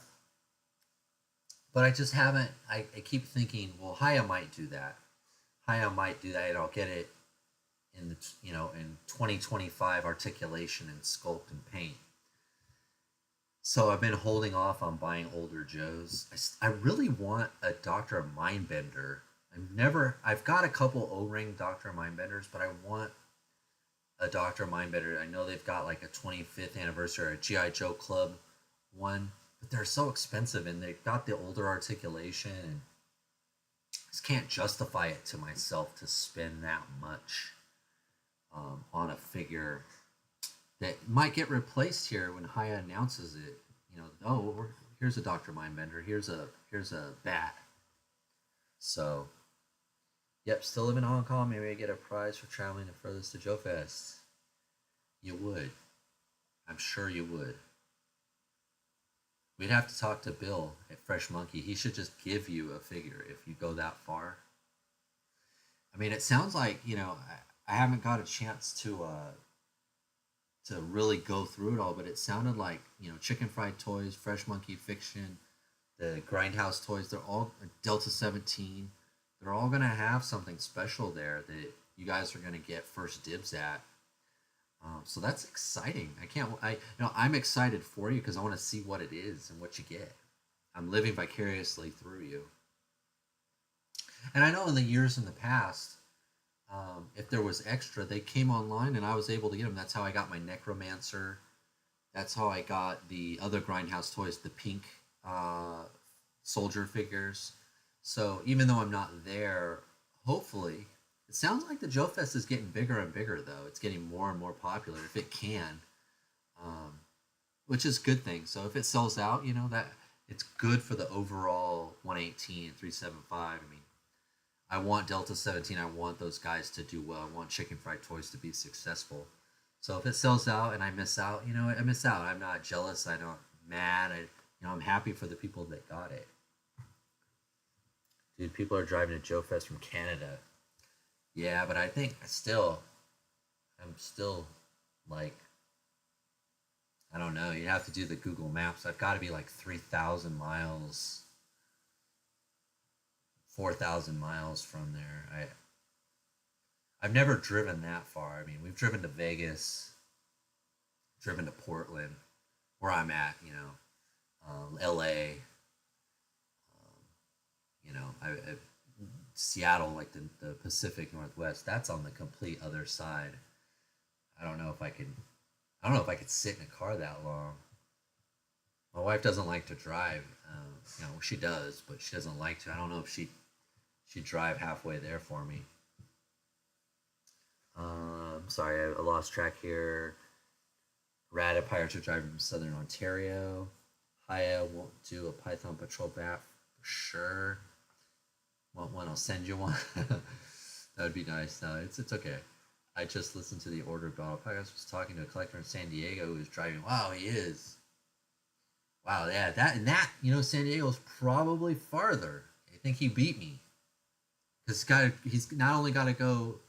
but I just haven't. I keep thinking, well, Haya might do that. Haya might do that, and I'll get it in the in 2025 articulation and sculpt and paint. So I've been holding off on buying older Joes. I really want a Dr. Mindbender. I've got a couple O-ring Dr. Mindbenders, but I want a Dr. Mindbender. I know they've got like a 25th anniversary or a G.I. Joe Club one, but they're so expensive and they've got the older articulation and I just can't justify it to myself to spend that much on a figure that might get replaced here when Haya announces it. You know, oh, here's a Dr. Mindbender, here's a bat. So, yep, still live in Hong Kong. Maybe I get a prize for traveling the furthest to Joe Fest. You would. I'm sure you would. We'd have to talk to Bill at Fresh Monkey. He should just give you a figure if you go that far. I mean, it sounds like, you know, I haven't got a chance to really go through it all, but it sounded like, you know, Chicken Fried Toys, Fresh Monkey Fiction, the Grindhouse toys, they're all Delta 17. They're all going to have something special there that you guys are going to get first dibs at. So that's exciting. I'm excited for you because I want to see what it is and what you get. I'm living vicariously through you. And I know in the years in the past, if there was extra, they came online and I was able to get them. That's how I got my Necromancer. That's how I got the other Grindhouse toys, the pink soldier figures. So even though I'm not there, hopefully, it sounds like the Joe Fest is getting bigger and bigger, though. It's getting more and more popular if it can, which is a good thing. So if it sells out, you know, that it's good for the overall 118 and 375. I mean, I want Delta 17. I want those guys to do well. I want Chicken Fried Toys to be successful. So if it sells out and I miss out, you know, I miss out. I'm not jealous. I'm not mad. I'm happy for the people that got it. Dude, people are driving to Joe Fest from Canada. Yeah, but I think I'm still like, I don't know. You have to do the Google Maps. I've got to be like 3,000 miles, 4,000 miles from there. I've never driven that far. I mean, we've driven to Vegas, driven to Portland, where I'm at, you know, LA, you know, Seattle, like the Pacific Northwest. That's on the complete other side. I don't know if I could sit in a car that long. My wife doesn't like to drive. You know, she does, but she doesn't like to. I don't know if she'd drive halfway there for me. Sorry, I lost track here. Rad Pirates are driving from Southern Ontario. Haya won't do a Python Patrol bat for sure. Want one? I'll send you one. That would be nice. No, it's okay. I just listened to the Order Bottle podcast. Was talking to a collector in San Diego who was driving. Wow, he is. Wow, yeah, that you know, San Diego's probably farther. I think he beat me. Cause he's not only got to go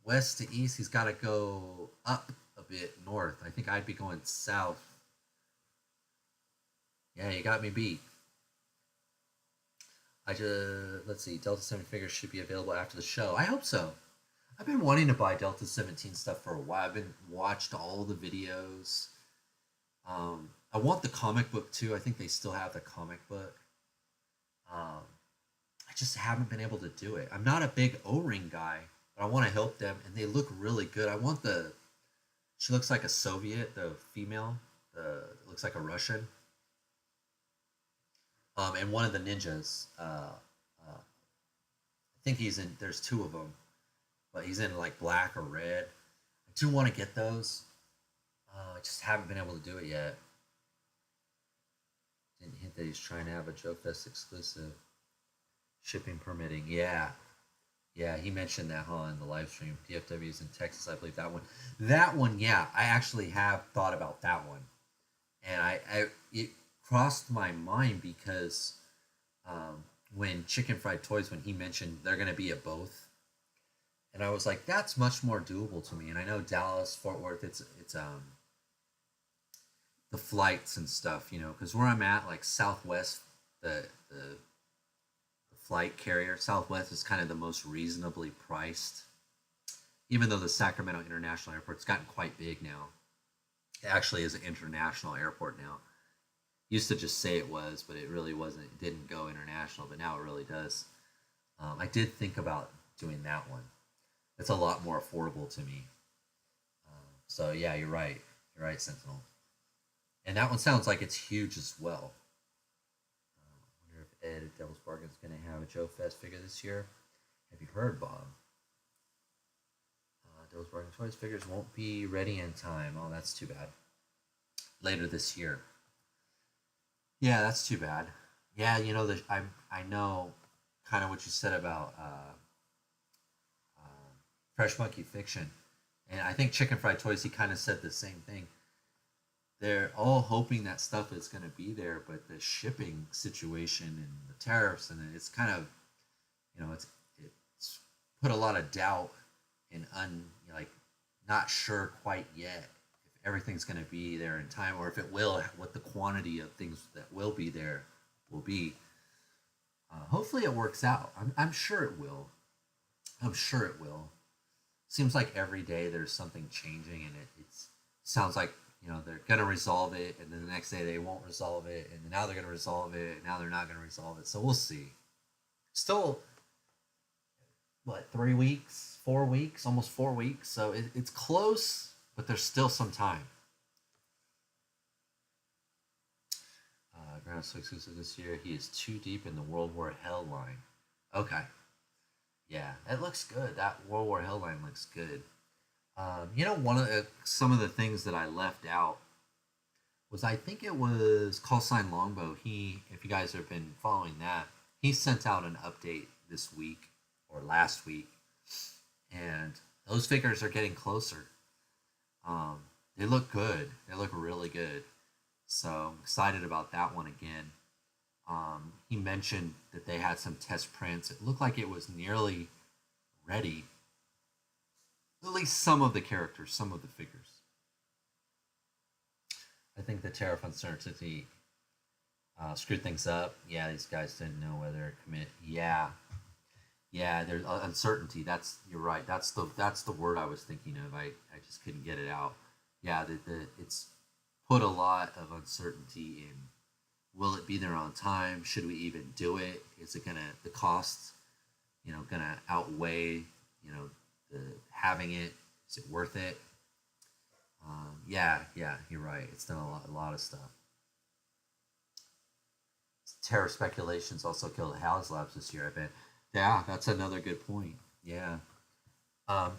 west to east, he's got to go up a bit north. I think I'd be going south. Yeah, you got me beat. Let's see, Delta 7 figures should be available after the show. I hope so. I've been wanting to buy Delta 17 stuff for a while. I've been watched all the videos. I want the comic book too. I think they still have the comic book. I just haven't been able to do it. I'm not a big O-ring guy, but I want to help them, and they look really good. I want she looks like a Soviet, the female. Looks like a Russian. And one of the ninjas, I think there's two of them, but he's in like black or red. I do want to get those. I just haven't been able to do it yet. that he's trying to have a Joe Fest exclusive. Shipping permitting, yeah. Yeah, he mentioned that, huh, in the live stream. DFW's in Texas, I believe that one. That one, yeah, I actually have thought about that one. And it crossed my mind because when Chicken Fried Toys, when he mentioned they're going to be at both, and I was like, that's much more doable to me. And I know Dallas, Fort Worth, it's the flights and stuff, because where I'm at, like Southwest, the flight carrier, Southwest is kind of the most reasonably priced. Even though the Sacramento International Airport's gotten quite big now, it actually is an international airport now. Used to just say it was, but it really wasn't. It didn't go international, but now it really does. I did think about doing that one. It's a lot more affordable to me. So yeah, you're right. You're right, Sentinel. And that one sounds like it's huge as well. I wonder if Ed at Devil's Bargain is going to have a Joe Fest figure this year. Have you heard, Bob? Devil's Bargain Toys figures won't be ready in time. Oh, that's too bad. Later this year. Yeah, that's too bad. Yeah, I know kind of what you said about Fresh Monkey Fiction, and I think Chicken Fried Toys. He kind of said the same thing. They're all hoping that stuff is going to be there, but the shipping situation and the tariffs and it's kind of, it's put a lot of doubt and like not sure quite yet if everything's going to be there in time or if it will, what the quantity of things that will be there will be. Hopefully it works out. I'm sure it will. I'm sure it will. Seems like every day there's something changing, and it sounds like they're gonna resolve it, and then the next day they won't resolve it, and now they're gonna resolve it, and now they're not gonna resolve it. So we'll see. Still, what, 3 weeks, 4 weeks, almost 4 weeks. So it's close, but there's still some time. Ground so exclusive this year. He is too deep in the World War Hell line. Okay. Yeah, it looks good. That World War Hell line looks good. Some of the things that I left out was, I think it was Call Sign Longbow. If you guys have been following that, he sent out an update this week or last week, and those figures are getting closer. They look good. They look really good. So I'm excited about that one again. He mentioned that they had some test prints. It looked like it was nearly ready. At least some of the characters, some of the figures. I think the tariff uncertainty screwed things up. Yeah, these guys didn't know whether to commit. Yeah, there's uncertainty. You're right. That's the word I was thinking of. I just couldn't get it out. Yeah, it's put a lot of uncertainty in. Will it be there on time? Should we even do it? Is it the cost, gonna outweigh, the having it? Is it worth it? Yeah, you're right. It's done a lot of stuff. Terror speculations also killed HasLabs this year, I bet. Yeah, that's another good point. Yeah. I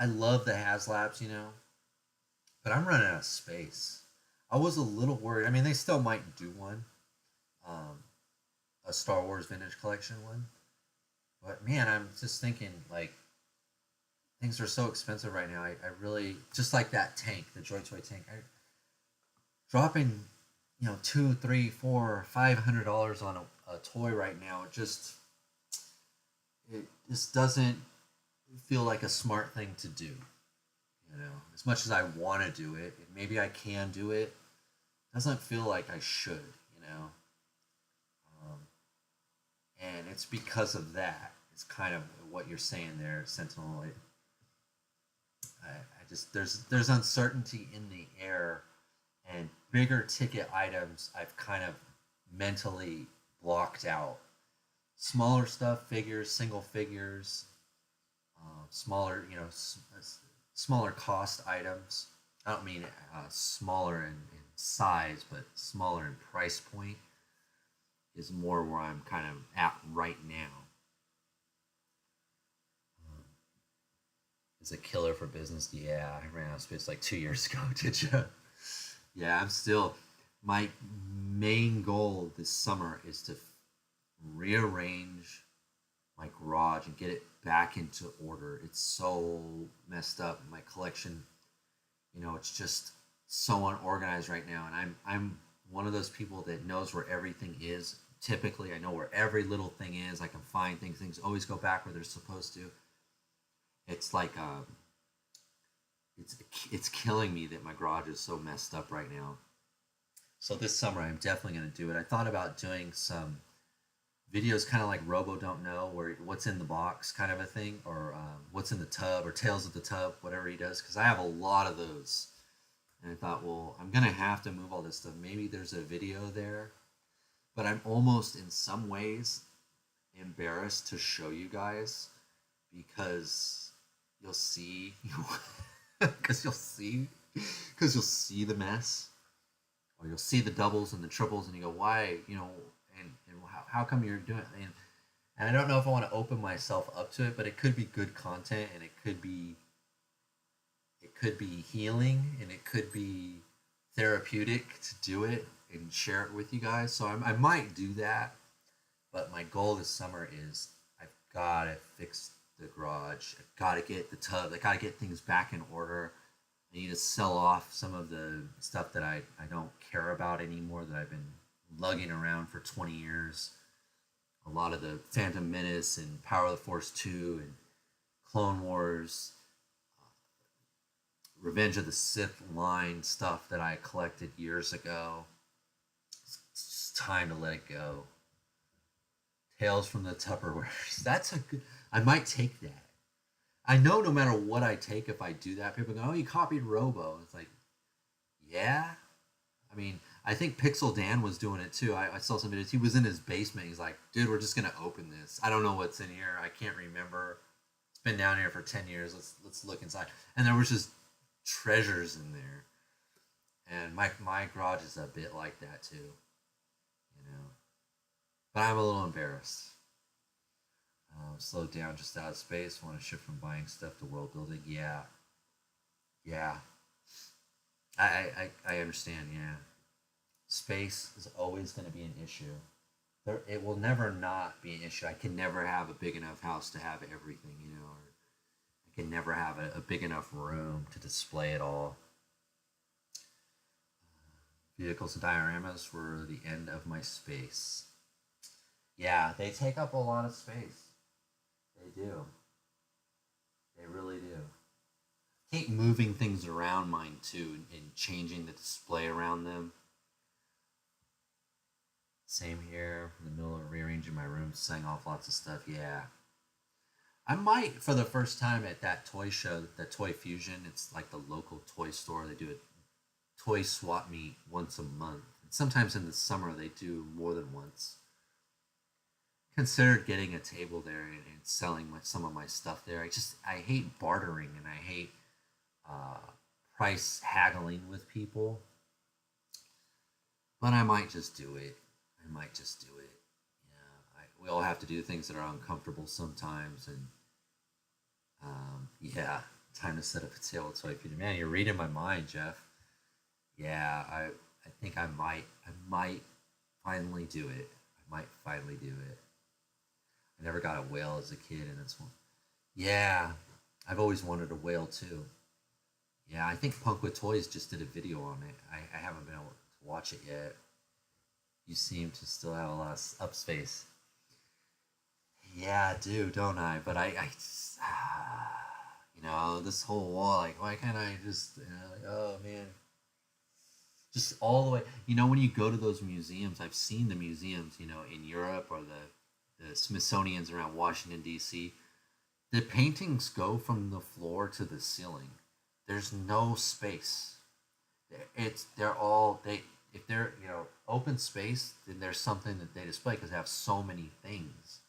love the HasLabs, but I'm running out of space. I was a little worried. I mean, they still might do one, a Star Wars Vintage Collection one. But man, I'm just thinking, like, things are so expensive right now. I really, just like that tank, the Joy Toy tank. Dropping, $200, $300, $400, $500 on a toy right now, it just doesn't feel like a smart thing to do. As much as I want to do it, and maybe I can do it, it doesn't feel like I should. And it's because of that. It's kind of what you're saying there, Sentinel. I just there's uncertainty in the air, and bigger ticket items I've kind of mentally blocked out. Smaller stuff, figures, single figures, smaller, smaller cost items. I don't mean smaller in size, but smaller in price point is more where I'm kind of at right now. is a killer for business. Yeah, I ran out of space like 2 years ago. Did you? Yeah, I'm still. My main goal this summer is to rearrange my garage and get it back into order. It's so messed up. My collection, it's just so unorganized right now, and I'm one of those people that knows where everything is. Typically, I know where every little thing is. I can find things. Things always go back where they're supposed to. It's like it's killing me that my garage is so messed up right now. So this summer, I'm definitely going to do it. I thought about doing some videos, kind of like Robo Don't Know, where what's in the box kind of a thing, or what's in the tub, or Tales of the Tub, whatever he does, because I have a lot of those. And I thought, well, I'm going to have to move all this stuff. Maybe there's a video there, but I'm almost in some ways embarrassed to show you guys because you'll see, because you'll see the mess, or you'll see the doubles and the triples, and you go, why, and how come you're doing it? And I don't know if I want to open myself up to it, but it could be good content, and it could be healing, and it could be therapeutic to do it and share it with you guys. So I might do that, but my goal this summer is I've got to fix the garage. I've got to get the tub. I got to get things back in order. I need to sell off some of the stuff that I don't care about anymore, that I've been lugging around for 20 years. A lot of the Phantom Menace and Power of the Force 2 and Clone Wars, Revenge of the Sith line stuff that I collected years ago. It's just time to let it go. Tales from the Tupperwares. That's a good. I might take that. I know no matter what I take, if I do that, people go, "Oh, you copied Robo." It's like, yeah. I mean, I think Pixel Dan was doing it too. I saw some videos. He was in his basement. He's like, "Dude, we're just gonna open this. I don't know what's in here. I can't remember. It's been down here for 10 years. Let's look inside." And there was just treasures in there. And my garage is a bit like that too, But I'm a little embarrassed. Slowed down, just out of space. Want to shift from buying stuff to world building. Yeah. I understand. Yeah, space is always going to be an issue. It will never not be an issue. I can never have a big enough house to have everything, or I can never have a big enough room to display it all. Vehicles and dioramas were the end of my space. Yeah, they take up a lot of space. They do. They really do. I hate moving things around mine too, and changing the display around them. Same here, in the middle of rearranging my room, selling off lots of stuff. Yeah. I might, for the first time at that toy show, the Toy Fusion, it's like the local toy store. They do a toy swap meet once a month. And sometimes in the summer, they do more than once. Considered getting a table there and selling some of my stuff there. I hate bartering, and I hate price haggling with people. But I might just do it. We all have to do things that are uncomfortable sometimes, and yeah, time to set up a table toy for you. Man, you're reading my mind, Jeff. Yeah, I think I might finally do it. I never got a whale as a kid, and it's one. Yeah, I've always wanted a whale too. Yeah, I think Punk with Toys just did a video on it. I haven't been able to watch it yet. You seem to still have a lot of up space. Yeah, I do, don't I? But this whole wall, like, why can't I just, like, oh man. Just all the way, when you go to those museums, I've seen the museums, in Europe, or the Smithsonian's around Washington, D.C. The paintings go from the floor to the ceiling. There's no space. If they're open space, then there's something that they display because they have so many things.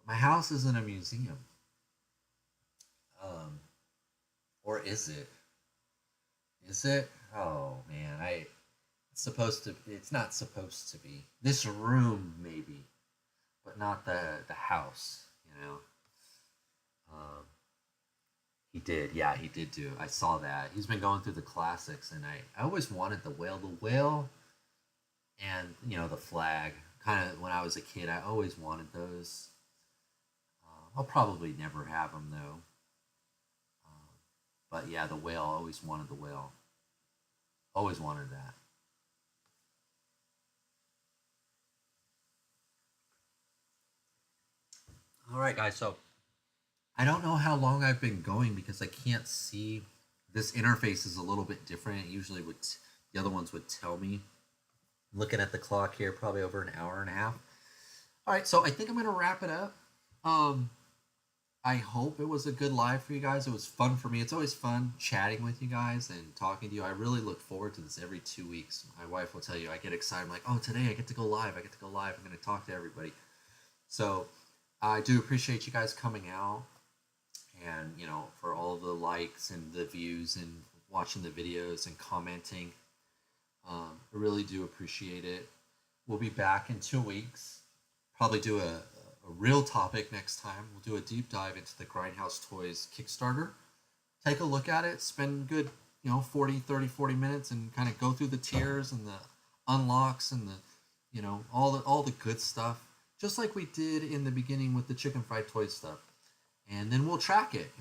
My house isn't a museum. Or is it? Is it? Oh man, it's not supposed to be. This room maybe, but not the house, He did, yeah, he did do. I saw that. He's been going through the classics, and I always wanted the whale, and the flag. Kind of when I was a kid, I always wanted those. I'll probably never have them though. But yeah, the whale. I always wanted the whale. Always wanted that. All right, guys. So I don't know how long I've been going because I can't see. This interface is a little bit different. It usually would the other ones would tell me. Looking at the clock here, probably over an hour and a half. All right, so I think I'm gonna wrap it up. Um, I hope it was a good live for you guys. It was fun for me. It's always fun chatting with you guys and talking to you. I really look forward to this every 2 weeks. My wife will tell you I get excited. I'm like, oh, today I get to go live. I get to go live. I'm gonna talk to everybody. So I do appreciate you guys coming out and for all the likes and the views and watching the videos and commenting. I really do appreciate it. We'll be back in 2 weeks. Probably do a real topic next time. We'll do a deep dive into the Grindhouse Toys Kickstarter. Take a look at it. Spend good 40 minutes and kind of go through the tiers and the unlocks and the all the good stuff, just like we did in the beginning with the Chicken Fried Toys stuff. And then we'll track it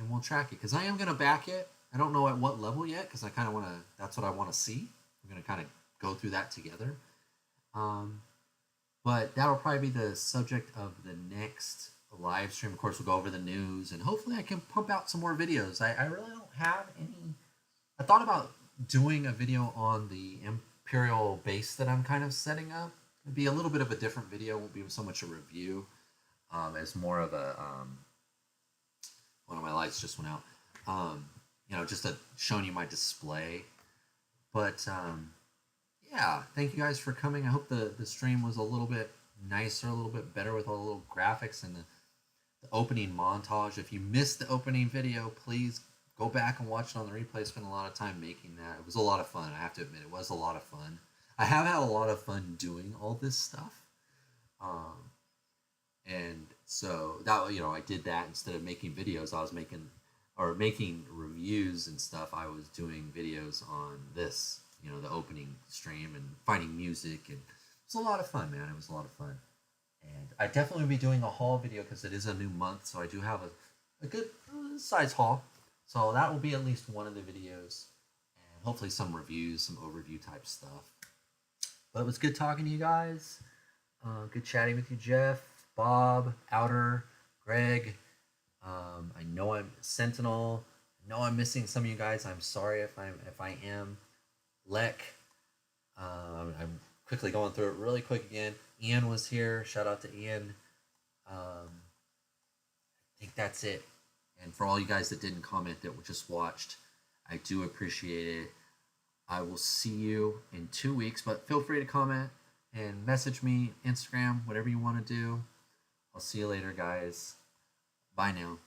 because I am going to back it. I don't know at what level yet because I kind of want to. That's what I want to see. We're going to kind of go through that together. But that'll probably be the subject of the next live stream. Of course, we'll go over the news and hopefully I can pump out some more videos. I really don't have any. I thought about doing a video on the Imperial base that I'm kind of setting up. It'd be a little bit of a different video. It won't be so much a review as more of a. One of my lights just went out. Just showing you my display. But yeah, thank you guys for coming. I hope the stream was a little bit nicer, a little bit better with all the little graphics and the opening montage. If you missed the opening video, please go back and watch it on the replay. Spend a lot of time making that. It was a lot of fun. I have to admit, it was a lot of fun. I have had a lot of fun doing all this stuff. And so that I did that instead of making videos. I was making reviews and stuff. I was doing videos on this, the opening stream and finding music, and it was a lot of fun, man. It was a lot of fun, and I definitely will be doing a haul video because it is a new month, so I do have a good size haul. So that will be at least one of the videos, and hopefully some reviews, some overview type stuff. But it was good talking to you guys. Good chatting with you, Jeff, Bob, Outer, Greg. I know I'm Sentinel. I know I'm missing some of you guys. I'm sorry if I am. Lek. I'm quickly going through it really quick again. Ian was here. Shout out to Ian. I think that's it. And for all you guys that didn't comment that just watched, I do appreciate it. I will see you in 2 weeks, but feel free to comment and message me, Instagram, whatever you want to do. I'll see you later, guys. Bye now.